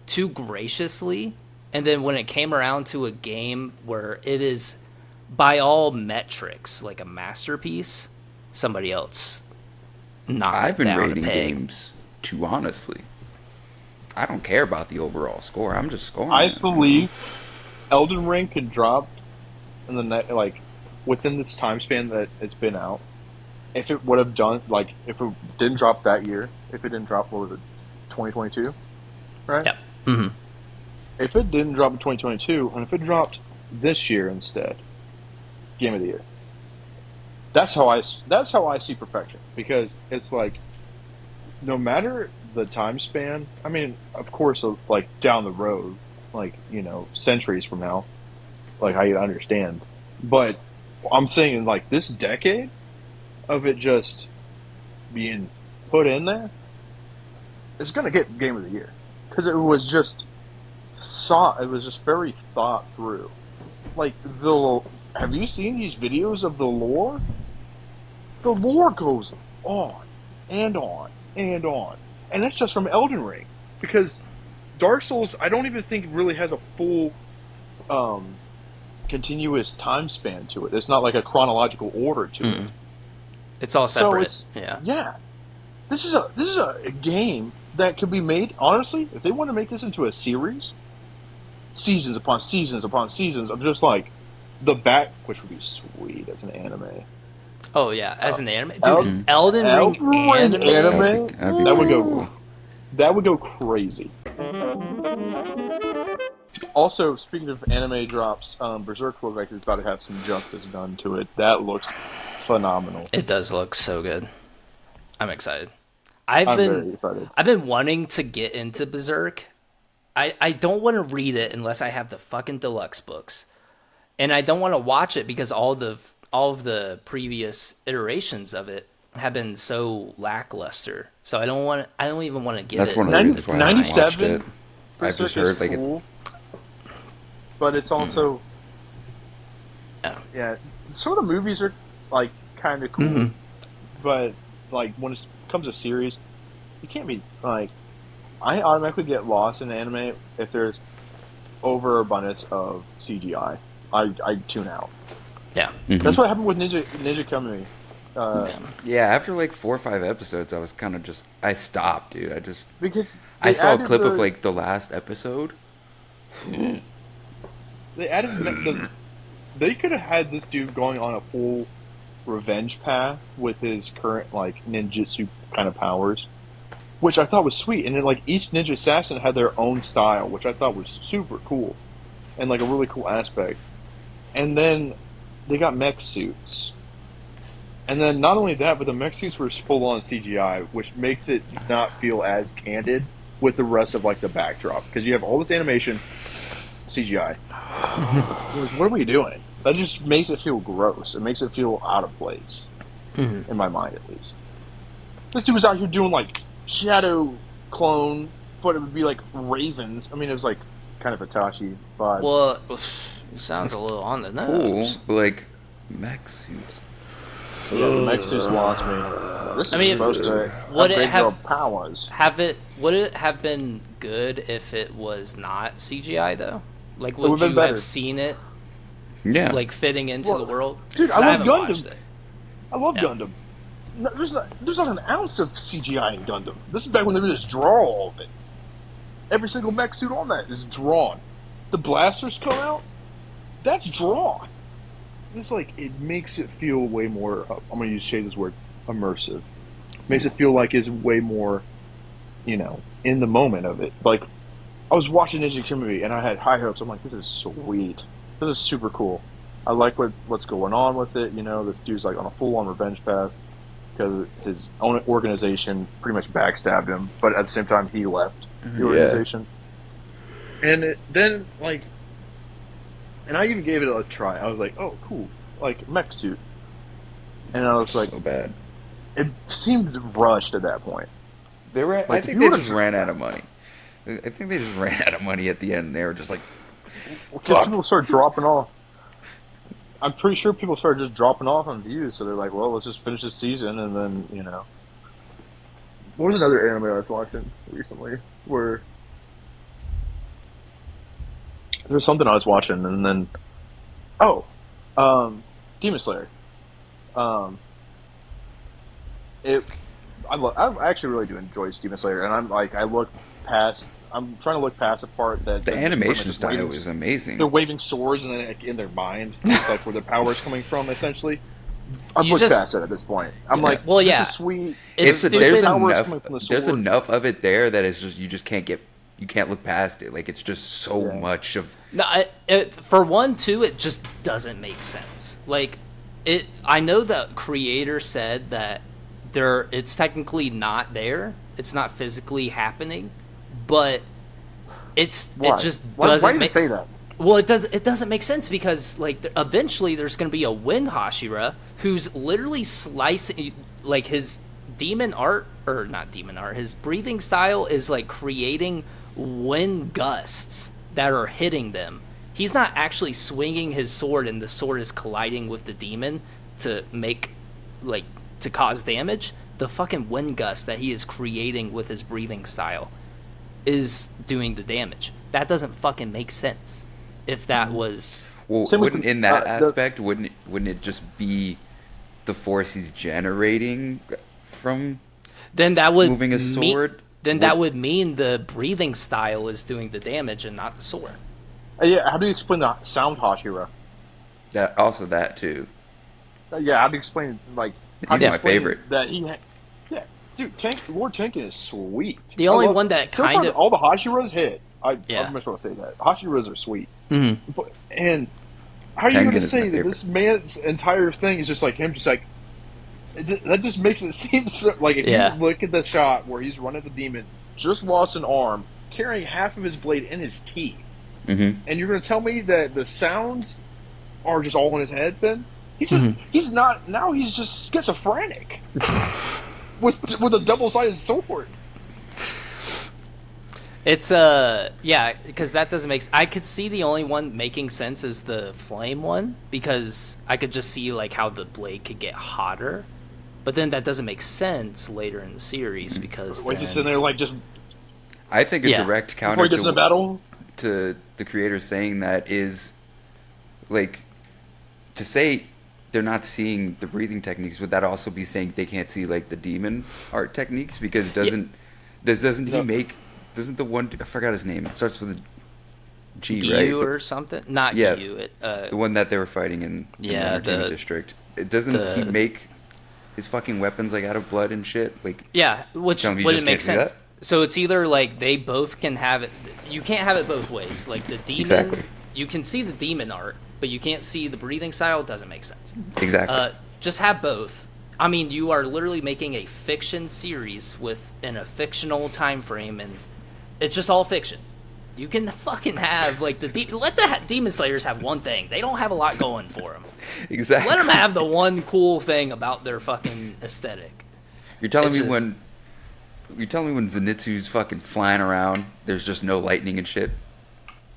too graciously, and then when it came around to a game where it is by all metrics like a masterpiece, somebody else knocked I've it been down a rating peg. games too honestly. I don't care about the overall score. I'm just scoring. I it. believe Elden Ring could drop in the like within this time span that it's been out. If it would have done if it didn't drop that year, if it didn't drop, what was it, 2022, right? Yep. Mm-hmm. If it didn't drop in 2022, and if it dropped this year instead, Game of the Year. That's how I see perfection, because it's like no matter the time span. I mean, of course, like down the road, like centuries from now, like how you understand. But I'm saying in like this decade of it just being put in there, it's gonna get Game of the Year because it was just very thought through. Like have you seen these videos of the lore? The lore goes on and on and on, and that's just from Elden Ring, because Dark Souls I don't even think really has a full continuous time span to it. It's not like a chronological order to it. It's all separate. So yeah. This is a game that could be made, honestly, if they want to make this into a series, seasons upon seasons upon seasons of just like which would be sweet as an anime. Oh yeah, as an anime, dude. Elden Elden Ring anime. That would go crazy. Also, speaking of anime drops, Berserk looks like it's about to have some justice done to it. That looks phenomenal. It does look so good. I'm excited. I'm very excited. I've been wanting to get into Berserk. I don't want to read it unless I have the fucking deluxe books, and I don't want to watch it because all of the previous iterations of it have been so lackluster. So I don't even want to get That's it. one of the reasons why I haven't watched 97. it. I've just heard like cool, but it's also Oh. yeah. Some of the movies are like kind of cool, but like when it comes to series, you can't be like. I automatically get lost in anime if there's overabundance of CGI. I tune out. Yeah. That's what happened with Ninja Kamui. Yeah, after like 4 or 5 episodes, I was kind of I stopped, dude. Because I saw a clip of like the last episode. They added they could have had this dude going on a full revenge path with his current like ninjutsu kind of powers, which I thought was sweet. And then like each ninja assassin had their own style, which I thought was super cool and like a really cool aspect. And then they got mech suits. And then not only that, but the mech suits were full on CGI, which makes it not feel as candid with the rest of like the backdrop, because you have all this animation CGI. What are we doing? That just makes it feel gross. It makes it feel out of place, in my mind at least. This dude was out here doing like shadow clone, but it would be like ravens. I mean, it was like kind of Itachi vibe. Well, it sounds a little on the Cool, nose. but like mech suits. Yeah, the mech suits lost me. This is supposed to would it upgrade have your powers. Would it have been good if it was not CGI though? Like, would would've been you better. have seen it Yeah. like fitting into the world? Dude, 'Cause I love haven't Gundam. watched it. I love Yeah. Gundam. No, there's not an ounce of CGI in Gundam. This is back when they would just draw all of it. Every single mech suit on that is drawn. The blasters come out, that's drawn. It's like, it makes it feel way more, I'm going to use Shay's word, immersive. Makes it feel like it's way more, in the moment of it. Like, I was watching Ninja Kimmy and I had high hopes. I'm like, this is sweet. This is super cool. I like what's going on with it. This dude's like on a full-on revenge path because his own organization pretty much backstabbed him, but at the same time he left the organization. And then and I even gave it a try. I was like, oh, cool, like mech suit. And I was like, So bad. it seemed rushed at that point. I think they just ran out of money. I think they just ran out of money at the end. They were just like, Because people started dropping off. I'm pretty sure people started just dropping off on views, so they're like, well, let's just finish this season and then, What was another anime I was watching recently? Where there was something I was watching, and then oh, Demon Slayer. Um, it I actually really do enjoy Demon Slayer, and I'm trying to look past the part that The they're just pretty much animation just style waving, is amazing. they're waving swords and then like, in their mind, it's like where their power is coming from. Essentially, I've You looked just past it at this point. I'm Yeah. like, Well, this yeah. is sweet. It's The stupid. power is coming from the There's sword. enough of it there that it's just you can't look past it. Like it's just so Yeah. much of No, for one, too, it just doesn't make sense. Like, I know the creator said that it's technically not there. It's not physically happening, but it just Why doesn't did make. it say that? Well, it doesn't make sense because like eventually there's going to be a Wind Hashira who's literally slicing like his demon art or not demon art. His breathing style is like creating wind gusts that are hitting them. He's not actually swinging his sword and the sword is colliding with the demon to make like to cause damage. The fucking wind gust that he is creating with his breathing style is doing the damage. That doesn't fucking make sense. If that was well, Same with wouldn't the- in that the- aspect wouldn't it just be the force he's generating from then that would moving a sword? that would mean the breathing style is doing the damage and not the sword. Yeah, how do you explain the sound Hashira? That too. Yeah, how do you explain like? How He's do you my explain favorite. Yeah, dude, Lord Tenkin is sweet. The only one that so far, kind of all the Hashiras hit. Yeah. I'm just going to say that Hashiras are sweet. Mhm. But, and how are you Tengen going to is my say that favorite. this man's entire thing is just like him, just like that just makes it seem so, like if Yeah. you look at the shot where he's running the demon, just lost an arm, carrying half of his blade in his teeth, Mm-hmm. and you're going to tell me that the sounds are just all in his head? Then he's just Mhm. he's not now. He's just schizophrenic with a double-sided sword. It's yeah, because that doesn't make. I could see the only one making sense is the flame one because I could just see like how the blade could get hotter, but then that doesn't make sense later in the series because Why is he then- sitting there like just I think a Yeah. direct before counter he gets in the battle? to the creator saying that is like to say they're not seeing the breathing techniques. Would that also be saying they can't see like the demon art techniques because doesn't he No. make doesn't the one I forgot his name, it starts with a G, Gyu right? or something? Not Yeah. Gyu. The one that they were fighting in Yeah, the entertainment the- district. It doesn't he make his fucking weapons like out of blood and shit? Like Yeah, which Tell me you wouldn't just make can't do sense. that? So it's either like they both can have it. You can't have it both ways. Like the demon, Exactly. you can see the demon art, but you can't see the breathing style. It doesn't make sense. exactly. Just have both. I mean, you are literally making a fiction series within a fictional time frame, and it's just all fiction. You can fucking have like let the Demon Slayers have one thing. They don't have a lot going for them. exactly. Let them have the one cool thing about their fucking aesthetic. You're telling It's me just- when Zenitsu's fucking flying around, there's just no lightning and shit.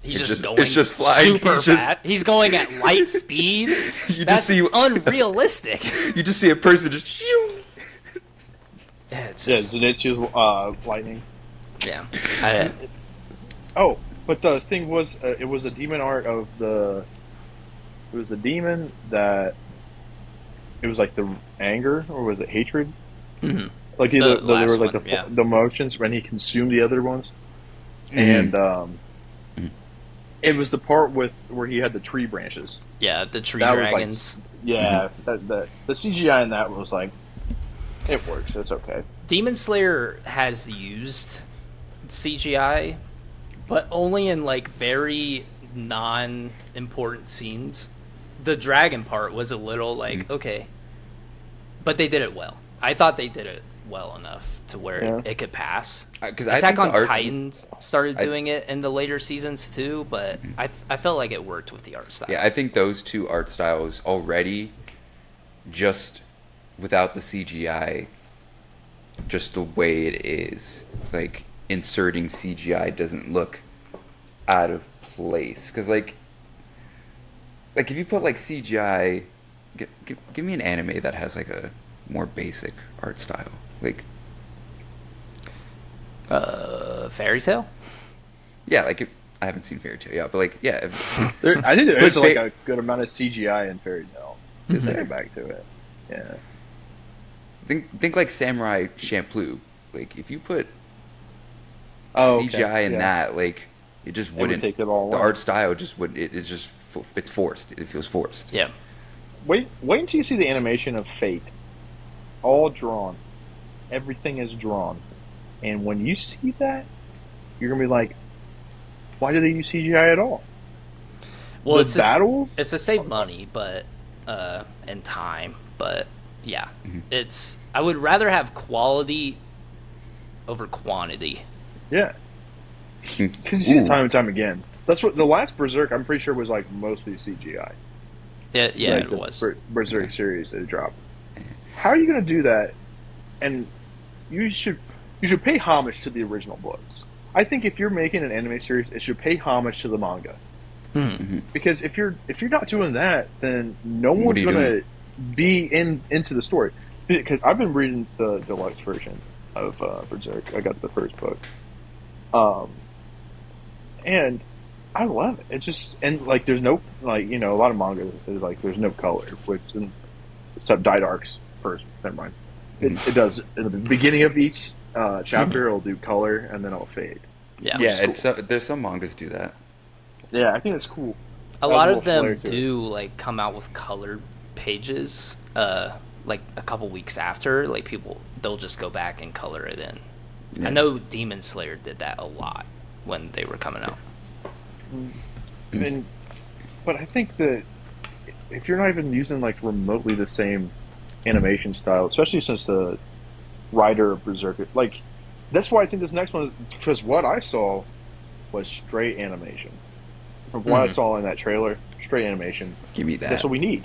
He's It's just just- going it's just flying. super He's just- fast. He's going at light speed. You That's just see unrealistic. you just see a person just shoo. Yeah, it's Yeah, just, Zenitsu's lightning. yeah. Oh, but the thing was, it was a demon art of the. It was a demon that. It was like the anger, or was it hatred? Mhm. Like The there last were like one, yeah. the emotions when he consumed the other ones, Mhm. and it was the part where he had the tree branches. Yeah, the tree That was, like, dragons. Yeah, the CGI in that was like, it works. It's okay. Demon Slayer has used CGI, but only in like very non-important scenes. The dragon part was a little like okay, but they did it well. I thought they did it well enough to where Yeah. it could pass. Because I Attack think on the art's, Titans started I- doing it in the later seasons too, but I felt like it worked with the art style. yeah, I think those two art styles already, just without the CGI, just the way it is, like inserting CGI doesn't look out of place. Because like if you put like CGI, give me an anime that has like a more basic art style. Like Fairy Tale. Yeah, like I haven't seen Fairy Tale yet, but like yeah, I think there is But like a good amount of CGI in Fairy Tale. Is Just there? get back to it. Yeah. think like Samurai Champloo. Like if you put Oh, okay. CGI in Yeah. that, like it just It would wouldn't. take it all The away. art style just wouldn't. It's just it's forced. It feels forced. Yeah. Wait until you see the animation of Fate. All drawn. Everything is drawn. And when you see that, you're gonna be like, why do they use CGI at all? Well, the it's battles. it's to save money, but and time. But yeah, it's. I would rather have quality over quantity. Yeah. Because you see Ooh. it time and time again. That's what the last Berserk, I'm pretty sure, was like mostly CGI. Yeah, Like it the was. Berserk series they dropped. How are you going to do that? And you should pay homage to the original books. I think if you're making an anime series, it should pay homage to the manga. Mhm. Because if you're not doing that, then no What one's are you going doing? to be into the story. Because I've been reading the deluxe version of Berserk. I got the first book. And I love it. It just, and like there's no, like, a lot of manga is like there's no color, which except Didark's first. Never mind. It does in the beginning of each chapter. It'll do color and then it'll fade. Yeah. Yeah, Which is it's there's some mangas do that. Yeah, I think it's cool. A Adds lot little of them flair to it. do like come out with colored pages. Like a couple weeks after, like they'll just go back and color it in. Yeah. I know Demon Slayer did that a lot when they were coming out. But I think that if you're not even using like remotely the same animation style, especially since the writer of Berserk, like that's why I think this next one, because what I saw was straight animation. From what I saw in that trailer, straight animation. Give me that. That's what we need.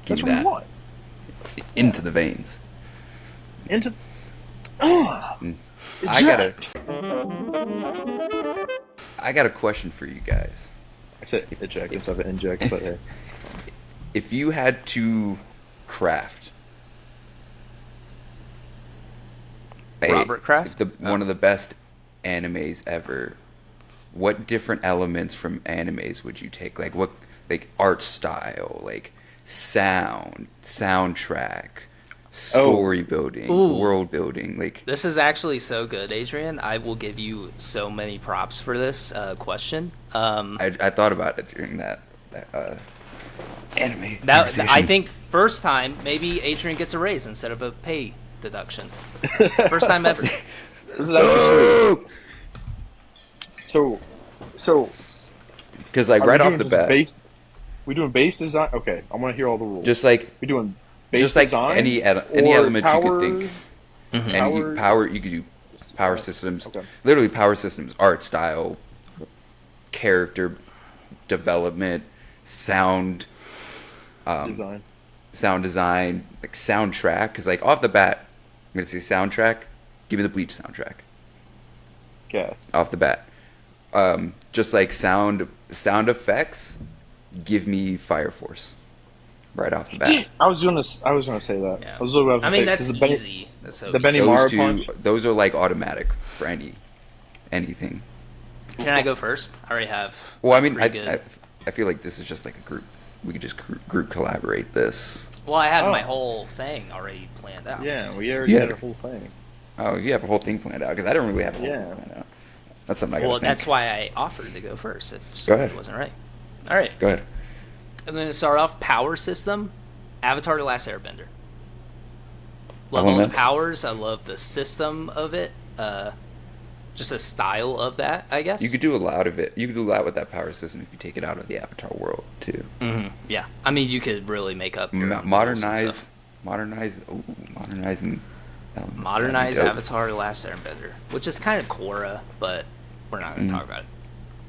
Give That's me what that. we want. Into the veins. Into. I got a question for you guys. I said eject instead of inject, but hey. If you had to craft Robert Kraft? one of the best animes ever, what different elements from animes would you take? Like what, like art style, like soundtrack, story building, Ooh. world building, like This is actually so good, Adrian. I will give you so many props for this question. I thought about it during that anime. I conversation. think first time maybe Adrian gets a raise instead of a pay deduction. First time ever. This is actually so. Because like Are we right off doing the just bat, we doing base design? Okay, I want to hear all the rules. just like we doing base just like design, any or element you could power- think. Mm-hmm. And you could do power systems, Okay. literally power systems, art style, character development, sound design. sound design, like soundtrack. Because like off the bat, I'm gonna say soundtrack. Give me the Bleach soundtrack Okay. off the bat. Just like sound effects. Give me Fire Force right off the bat. I was gonna say that. Yeah. I was literally about to I mean, say, that's 'cause the Benny- easy. That's so the easy. Benny Those Mara two, punch. those are like automatic for anything. Can I go first? I already have. Well, I mean, pretty good. I feel like this is just like a group. We could just group collaborate this. Well, I had my Oh. whole thing already planned out. Yeah, we already Yeah. had a whole thing. Oh, you have a whole thing planned out because I don't really have a whole Yeah. thing planned out. That's something I gotta Well, think. that's why I offered to go first if Go somebody ahead. wasn't right. All right. Go ahead. I'm going to start off power system. Avatar: The Last Airbender. Love all the Elements? powers. I love the system of it. Just the style of that, I guess. You could do a lot of it. You could do a lot with that power system if you take it out of the Avatar world too. Yeah. I mean, you could really make up your own rules and stuff. Modernize. Ooh, modernizing. Modernize That'd be dope. Avatar: The Last Airbender, which is kind of Korra, but we're not going to talk about it.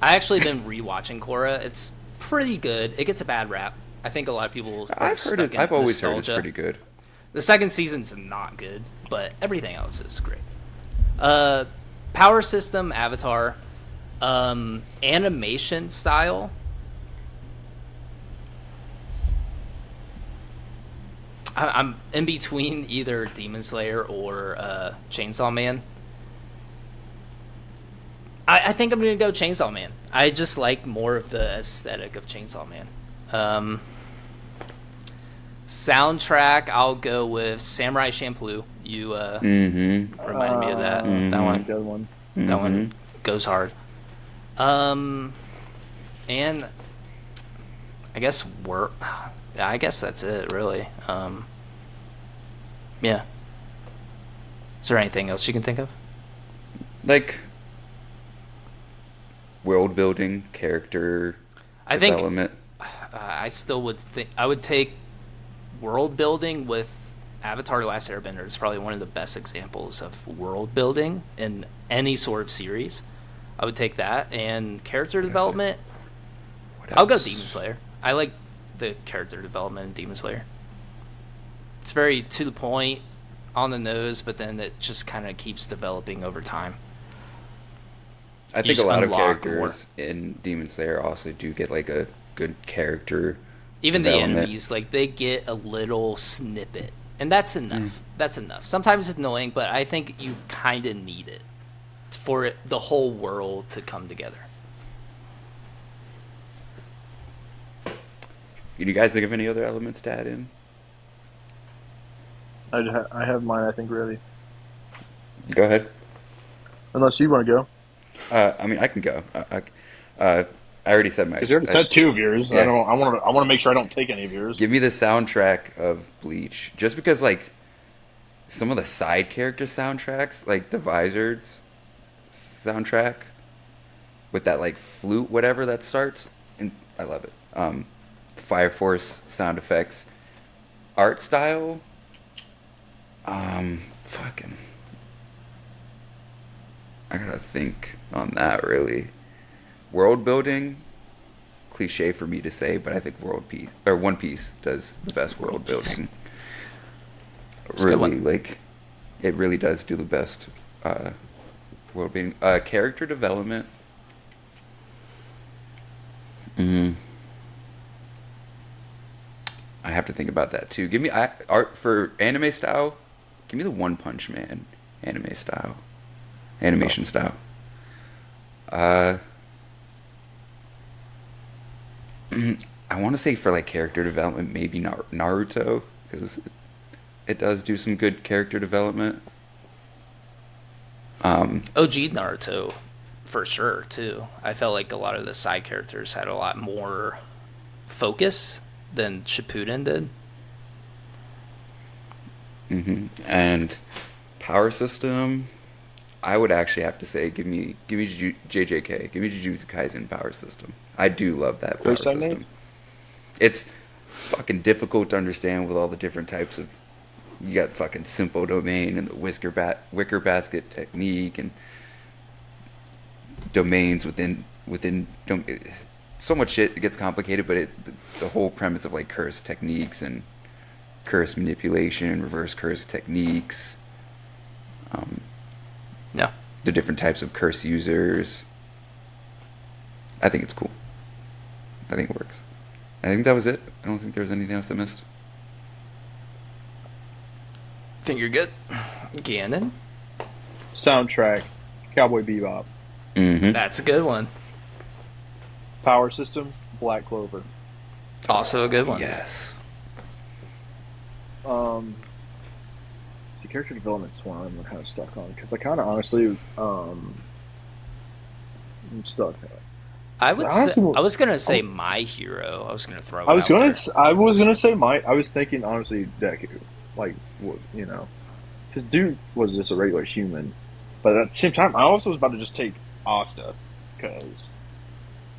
I actually been rewatching Korra. It's pretty good. It gets a bad rap. I think a lot of people. Are I've heard stuck it. in I've always heard it's nostalgia. pretty good. The second season's not good, but everything else is great. Power system, Avatar, animation style. I'm in between either Demon Slayer or Chainsaw Man. I think I'm gonna go Chainsaw Man. I just like more of the aesthetic of Chainsaw Man. Soundtrack, I'll go with Samurai Champloo. You reminded me of that. That one. Good one. That one goes hard. And I guess I guess that's it, really. Yeah. Is there anything else you can think of? Like world building, character development. I still would think I would take world building with Avatar: Last Airbender. It's probably one of the best examples of world building in any sort of series. I would take that, and character development. I'll go Demon Slayer. I like the character development in Demon Slayer. It's very to the point, on the nose, but then it just kind of keeps developing over time. I think a lot of characters in Demon Slayer also do get like a good character. Even the enemies, like they get a little snippet, and that's enough. That's enough. Sometimes it's annoying, but I think you kind of need it for the whole world to come together. Can you guys think of any other elements to add in? I have mine, I think, ready. Go ahead. Unless you want to go. I mean, I can go. I already said my. Because you already said two of yours. Yeah. I want to make sure I don't take any of yours. Give me the soundtrack of Bleach, just because like some of the side character soundtracks, like the Vizard's soundtrack with that like flute, whatever that starts, and I love it. Fire Force sound effects, art style. Fucking. I gotta think on that, really. World building, cliche for me to say, but I think One Piece does the best world building. Really, like, it really does do the best world building. Character development. I have to think about that too. Give me art for anime style. Give me the One Punch Man anime style, animation style. I want to say for like character development, maybe Naruto, because it does do some good character development. OG Naruto, for sure too. I felt like a lot of the side characters had a lot more focus than Shippuden did. And power system, I would actually have to say, give me JJK, give me Jujutsu Kaisen power system. I do love that power system. It's fucking difficult to understand with all the different types of. You got fucking simple domain and the wicker basket technique and domains within. So much shit, it gets complicated, but the whole premise of like curse techniques and curse manipulation, reverse curse techniques, the different types of curse users. I think it's cool. I think it works. I think that was it. I don't think there was anything else I missed. Think you're good, Gannon? Soundtrack, Cowboy Bebop. That's a good one. Power system, Black Clover. Also a good one. Yes. See, character development's one I'm kind of stuck on because I kind of honestly, I'm stuck. I was gonna say My Hero. I was gonna throw. I was gonna say I was thinking honestly Deku, like you know, because dude was just a regular human, but at the same time I also was about to just take Asta because,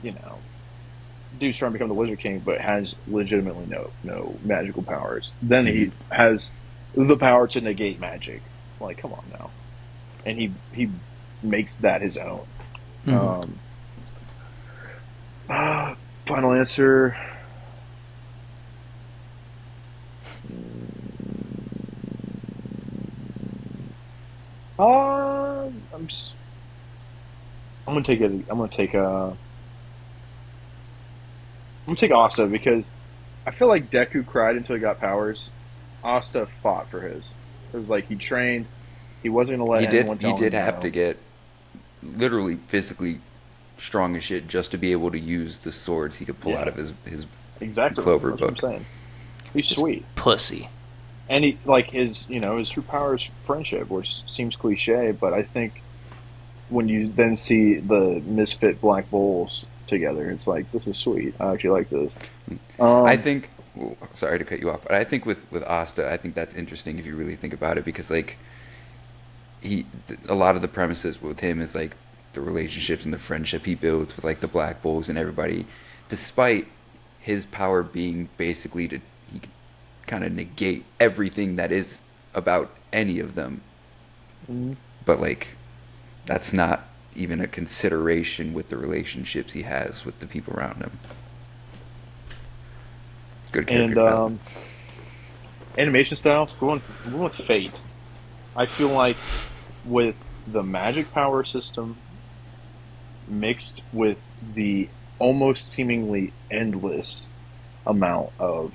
you know, dude's trying to become the Wizard King, but has legitimately no magical powers. Then he has the power to negate magic. Like, come on now, and he makes that his own. Final answer. I'm gonna take Asta because I feel like Deku cried until he got powers. Asta fought for his. It was like he trained. He wasn't gonna let anyone tell him. He did have to get literally physically strong as shit just to be able to use the swords he could pull out Yeah. of his Exactly. Clover That's what I'm book. saying. He's Just sweet. pussy. And he, like, his true power is friendship, which seems cliche, but I think when you then see the misfit black bulls together, it's like, this is sweet. I actually like this. I Um, think. Ooh, sorry to cut you off, but I think with Asta, I think that's interesting if you really think about it, because like a lot of the premises with him is like the relationships and the friendship he builds with like the Black Bulls and everybody, despite his power being basically to he can kind of negate everything that is about any of them, mm, but like that's not even a consideration with the relationships he has with the people around him. Good character and development. animation style, going with Fate. I feel like with the magic power system mixed with the almost seemingly endless amount of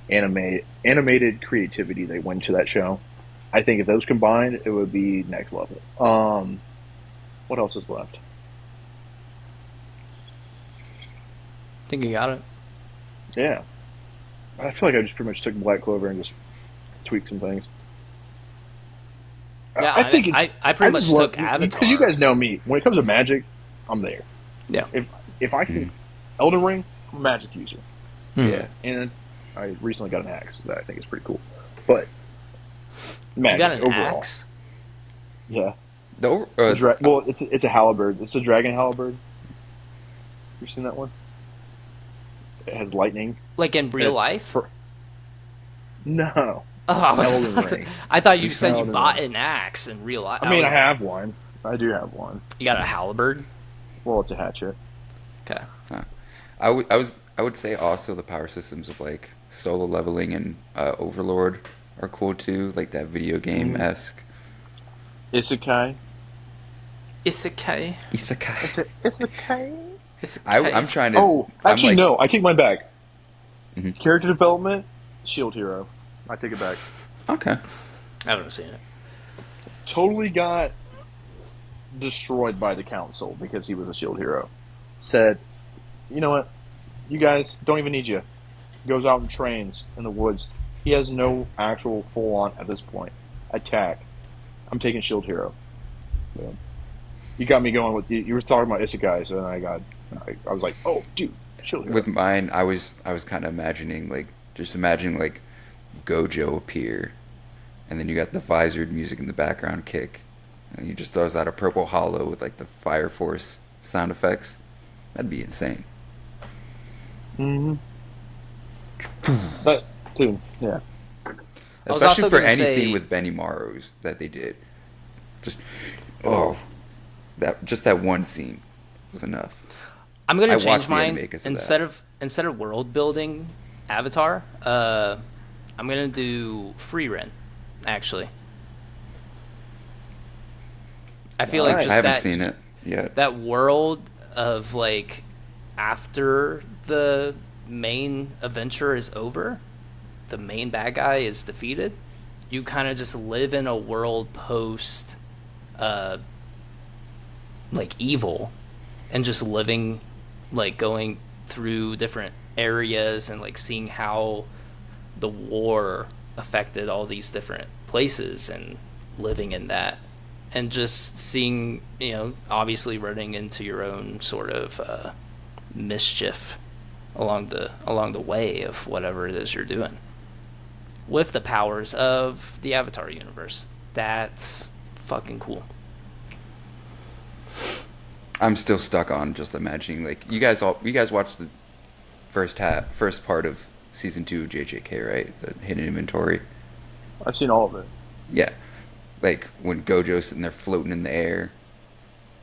animated creativity they went to that show. I think if those combined, it would be next level. What else is left? I think you got it. Yeah, I feel like I just pretty much took Black Clover and just tweaked some things. Yeah, I think it's. I pretty much just love, took Avatar. because you guys know me. When it comes to magic, I'm there. Yeah. If I can, Mhm. Elden Ring, I'm a magic user, Yeah. and I recently got an axe that I think is pretty cool. But You magic got an overall, axe? yeah. The over- Well, it's a halberd. It's a dragon halberd. You seen that one? It has lightning. Like in real Yes. life? No, Oh, I was Elden about to- Ring. I thought you It's said you Elden bought Ring. an axe in real life. I mean, was- I have one. I do have one. You got a halberd? Well, it's a hatchet. Okay. I would say also the power systems of like solo leveling and Overlord are cool too, like that video game esque. Isekai. Isekai. Isekai. Isekai. Isekai. I'm trying to. Oh, I'm actually, like, no. I take mine back. Mhm. Character development, Shield Hero. I take it back. Okay. I haven't seen it. Totally got destroyed by the council because he was a Shield Hero. Said, you know what? You guys don't even need you. Goes out and trains in the woods. He has no actual full on at this point attack. I'm taking Shield Hero. Yeah. You got me going with you were talking about isekais, and I was like, oh, dude, Shield Hero. With mine, I was kind of imagining like Gojo appear, and then you got the visored music in the background kick, and he just throws out a purple hollow with like the Fire Force sound effects. That'd be insane. Mm-hmm. That too, yeah. was Especially also for gonna any say- scene with Benny Maros that they did. Just that one scene was enough. I'm gonna I change watched the mine anime 'cause of instead of world building Avatar. I'm gonna do free rent. Actually, I feel like Alright. just I haven't that seen it yet. that world of like after the main adventure is over, the main bad guy is defeated. You kind of just live in a world post, like evil, and just living, like going through different areas and like seeing how the war affected all these different places and living in that, and just seeing, obviously running into your own sort of mischief along the way of whatever it is you're doing with the powers of the Avatar universe. That's fucking cool. I'm still stuck on just imagining like you guys watched the first part of season 2 of JJK, right? The hidden inventory. I've seen all of it. Yeah. Like when Gojo's sitting there floating in the air.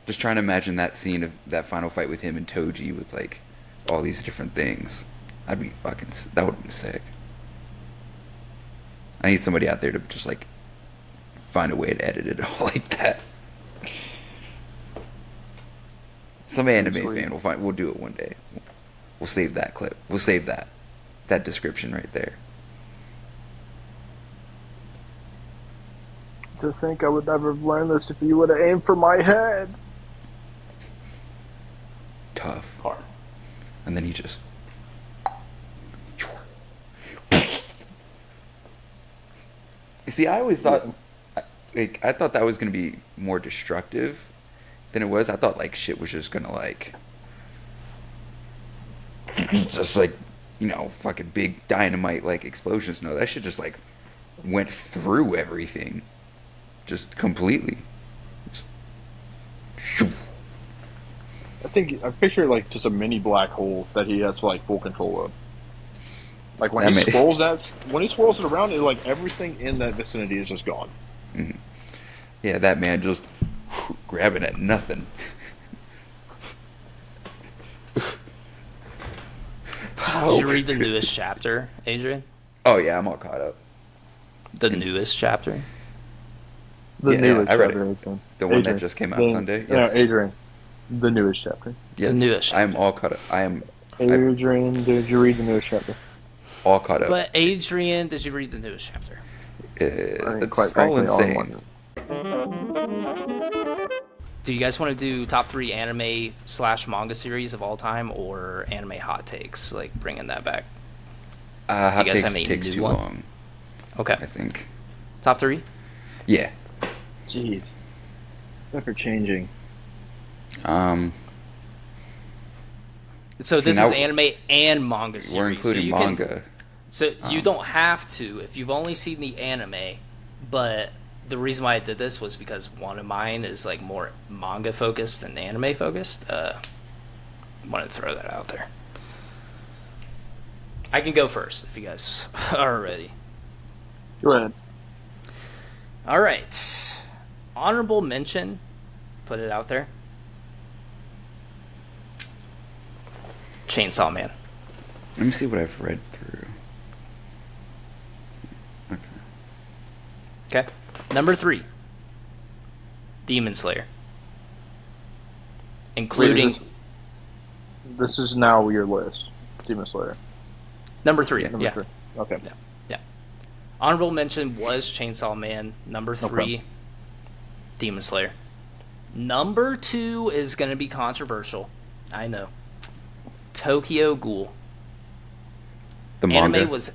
Just trying to imagine that scene of that final fight with him and Toji with like all these different things. That would have been sick. I need somebody out there to just like find a way to edit it all like that. Some anime fan we'll do it one day. We'll save that clip. We'll save that description right there. To think I would never have learned this if you would have aimed for my head. tough. Hard. And then he just. See, I always thought, I thought that was gonna be more destructive than it was. I thought like shit was just gonna like, just like, fucking big dynamite like explosions. No, that shit just like went through everything, just completely. Just, shoo. I picture like just a mini black hole that he has like full control of. Like when That he swirls it around, like everything in that vicinity is just gone. Mhm. Yeah, that man just grabbing at nothing. Did you read the newest chapter, Adrian? Oh yeah, I'm all caught up. The newest chapter? The Yeah, newest I read chapter. it. Adrian. The one that Adrian. just came out Sunday. No, Yes. Adrian. The newest chapter. Yes. The newest I'm chapter. all caught up. I'm Adrian, did you read the newest chapter? all caught up. But Adrian, did you read the newest chapter? I mean, It's quite all frankly, all in insane. one. Do you guys want to do top 3 anime / manga series of all time, or anime hot takes, like bringing that back? Hot guys takes have any takes new too one? long, Okay. I think. Top 3? Yeah. Jeez. Ever changing. So See, this now is anime and manga series. We're including so you can- manga. So you don't have to if you've only seen the anime, but the reason why I did this was because one of mine is like more manga focused than anime focused. Wanted to throw that out there. I can go first if you guys are ready. Go ahead. All right. Honorable mention. Put it out there. Chainsaw Man. Let me see what I've read through. Okay. Okay. Number 3. Demon Slayer. Including Wait, this is now your list. Demon Slayer. number 3. Yeah. Number Yeah. 3. Okay. Yeah. Yeah. Honorable mention was Chainsaw Man. Number 3, Okay. Demon Slayer. Number 2 is going to be controversial. I know. Tokyo Ghoul. The manga. Anime was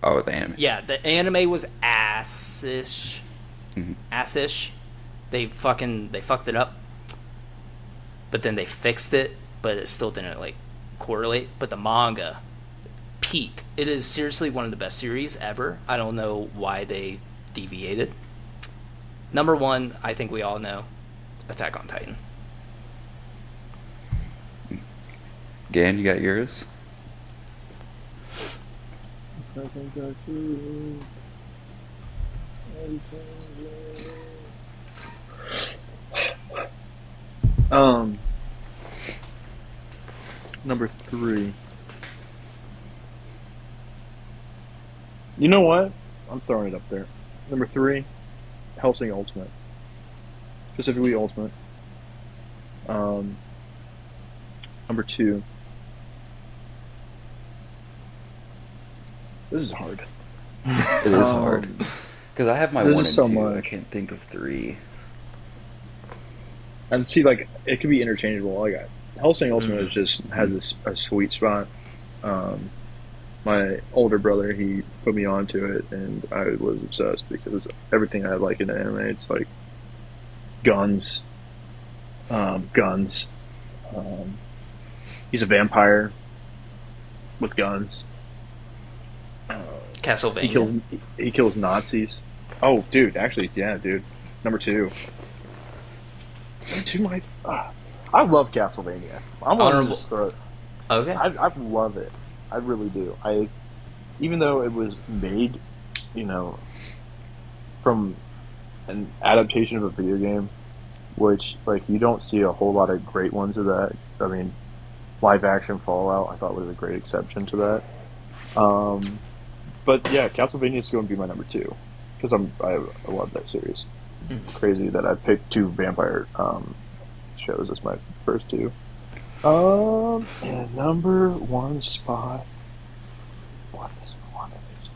Oh, the anime. yeah, the anime was assish. Mhm. Assish. They fucked it up. But then they fixed it, but it still didn't like correlate. But the manga, peak. It is seriously one of the best series ever. I don't know why they deviated. Number 1, I think we all know, Attack on Titan. Gan, you got yours? Number 3. You know what? I'm throwing it up there. Number 3, Hellsing Ultimate. Specifically Ultimate. Number 2. This is hard. It is hard. Because I have my there's 1 and so 2. I much. can't think of 3. And see, like, it could be interchangeable. Like, Hellsing Ultimate is just has a sweet spot. My older brother, he put me onto it, and I was obsessed because everything I like in anime, it's like guns. He's a vampire with guns. Castlevania. He kills Nazis. Oh, dude, actually, yeah, dude. Number 2. I love Castlevania. I'm gonna Honorable. just throw it. Okay. I love it. I really do. Even though it was made, from an adaptation of a video game, which like you don't see a whole lot of great ones of that. I mean, live action Fallout I thought was a great exception to that. But yeah, Castlevania is going to be my number 2 because I love that series. It's crazy that I picked 2 vampire shows as my first 2. And number 1 spot. What is one of these?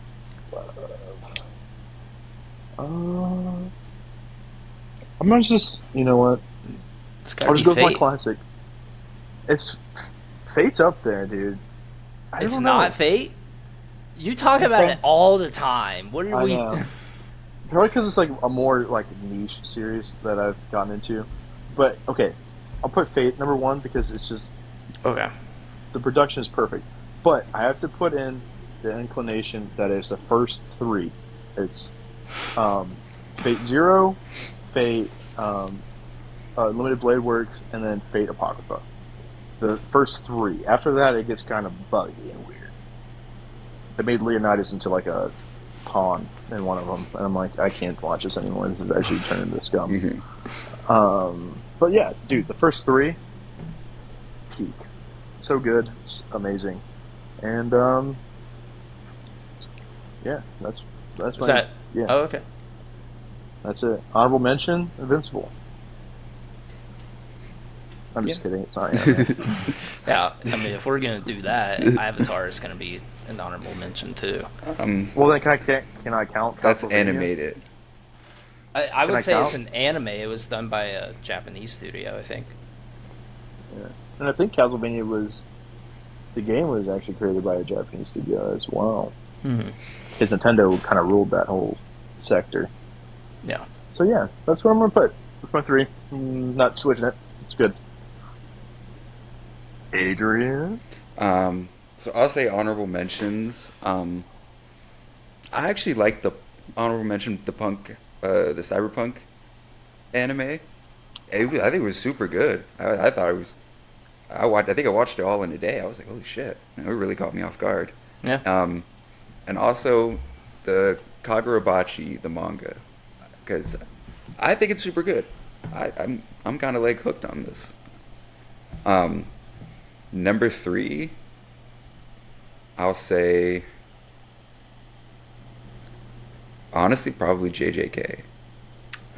I'm gonna just, you know what? It's I'll gotta just be go with my Fate. classic. It's Fate's up there, dude. I It's don't not know. Fate. You talk about it all the time. What are I we? know. Probably because it's like a more like niche series that I've gotten into. But okay, I'll put Fate number one because it's just Okay. the production is perfect. But I have to put in the inclination that it's the first three. It's Fate Zero, Fate Limited Blade Works, and then Fate Apocrypha. The first three. After that, it gets kind of buggy and weird. They made Leonidas into like a pawn in one of them, and I'm like, I can't watch this anymore. This is actually turning to scum. But yeah, dude, the first three, peak, so good, it's amazing, and yeah, that's Is that? yeah, Oh, okay. that's it. Honorable mention, Invincible. I'm just kidding. It's not anime. Yeah. I mean, if we're gonna do that, Avatar is gonna be an honorable mention too. Well, then can I count? That's Castlevania? animated. I Can would I say it's count? an anime. It was done by a Japanese studio, I think. Yeah. And I think Castlevania the game was actually created by a Japanese studio as well. Mm-hmm. Because Nintendo kind of ruled that whole sector. Yeah. So yeah, that's what I'm gonna put. That's my three. Not switching it. It's good. Adrian. So I'll say honorable mentions. I actually like the honorable mention, the cyberpunk anime. I think it was super good. I thought it was. I think I watched it all in a day. I was like, holy shit! It really caught me off guard. Yeah. And also the Kagurabachi, the manga, because I think it's super good. I'm kind of like hooked on this. Number three, I'll say, honestly, probably JJK.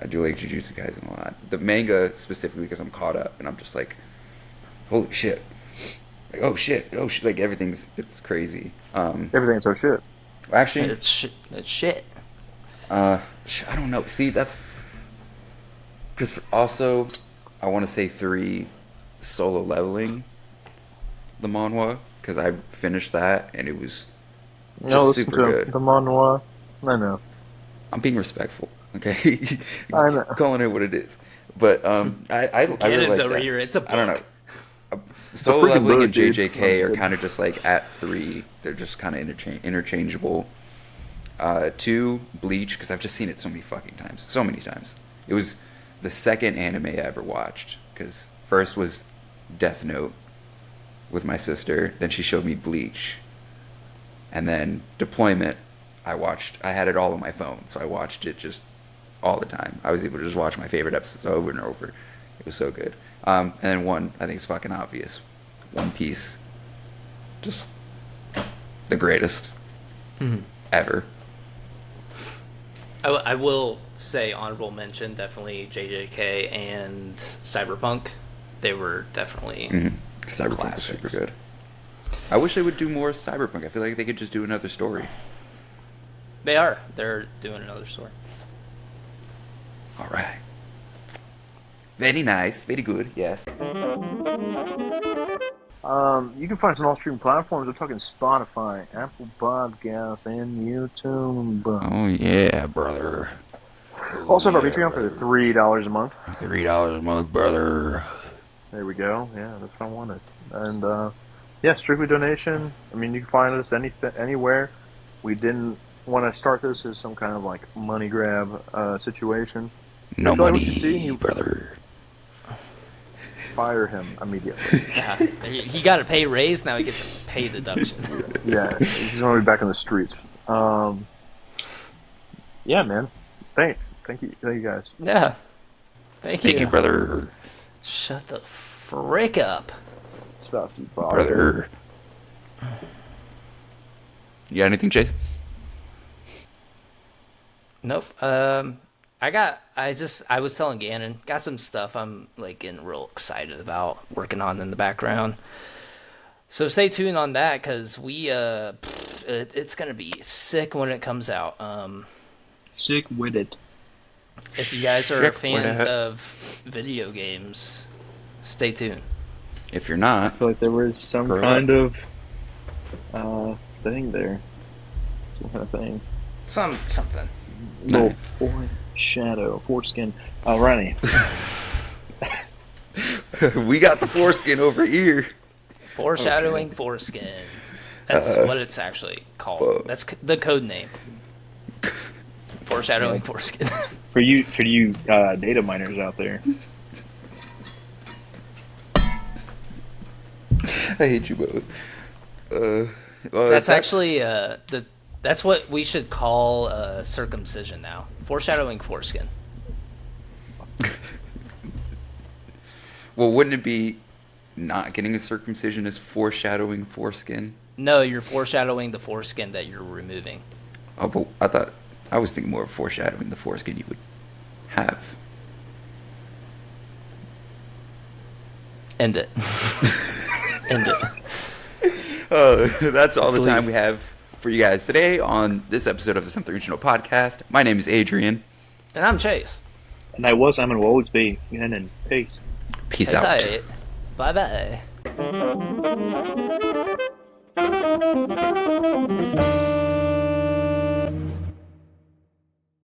I do like Jujutsu Kaisen a lot. The manga specifically because I'm caught up and I'm just like, holy shit. Like, oh shit, like it's crazy. Everything's so shit. Actually, It's shit. I don't know. See, that's because also I want to say three, Solo Leveling, the manhwa, because I finished that and it was just super good. The manhwa. I know. I'm being respectful, okay? I know. Calling it what it is, but I really Cannon's like over that. here. It's a book. I don't know. Solo freaking Leveling book, and dude. JJK are That's kind of just like at three. They're just kind of interchangeable. Two, Bleach, because I've just seen it so many fucking times. So many times. It was the second anime I ever watched, because first was Death Note with my sister. Then she showed me Bleach. And then Deployment, I had it all on my phone, so I watched it just all the time. I was able to just watch my favorite episodes over and over. It was so good. And then one, I think it's fucking obvious. One Piece. Just the greatest ever. I will say honorable mention, definitely JJK and Cyberpunk. They were definitely Cyberpunk is super classics. good. I wish they would do more Cyberpunk. I feel like they could just do another story. They are. They're doing another story. All right. Very nice. Very good. Yes. You can find us on all streaming platforms. We're talking Spotify, Apple Podcasts, and YouTube. Oh yeah, brother. Also have our Patreon for $3 a month. $3 a month, brother. There we go. Yeah, that's what I wanted. And yeah, strictly donation. I mean, you can find us anywhere. We didn't want to start this as some kind of like money grab situation. No If you like what money, you see, you brother. fire him immediately. Yeah. He got a pay raise, now he gets a pay deduction. Yeah, he's going to be back in the streets. Yeah, man. Thanks. Thank you guys. Yeah. Thank Thank you. you, brother. Shut the frick up. Sussy ball. Brother. You got anything, Chase? Nope. I was telling Gannon, got some stuff I'm like getting real excited about working on in the background. So stay tuned on that, because it's gonna be sick when it comes out. Sick with it. If you guys are a Sick with fan it. of video games, stay tuned. If you're I not, feel like there was some Grow kind of thing there. Some kind of thing. Something. Little foreskin. Ronnie. we got the foreskin over here. Foreshadowing foreskin. That's what it's actually called. That's the code name. Foreshadowing foreskin. For you data miners out there. I hate you both. That's actually that's what we should call circumcision now. Foreshadowing foreskin. Well, wouldn't it be not getting a circumcision is foreshadowing foreskin? No, you're foreshadowing the foreskin that you're removing. Oh, but I was thinking more of foreshadowing the foreskin you would have. End it. End it. That's all Let's the time leave. we have for you guys today on this episode of the Something Regional Podcast. My name is Adrian. And I'm Chase. And I'm and will always be. And then peace. Peace out. Bye bye.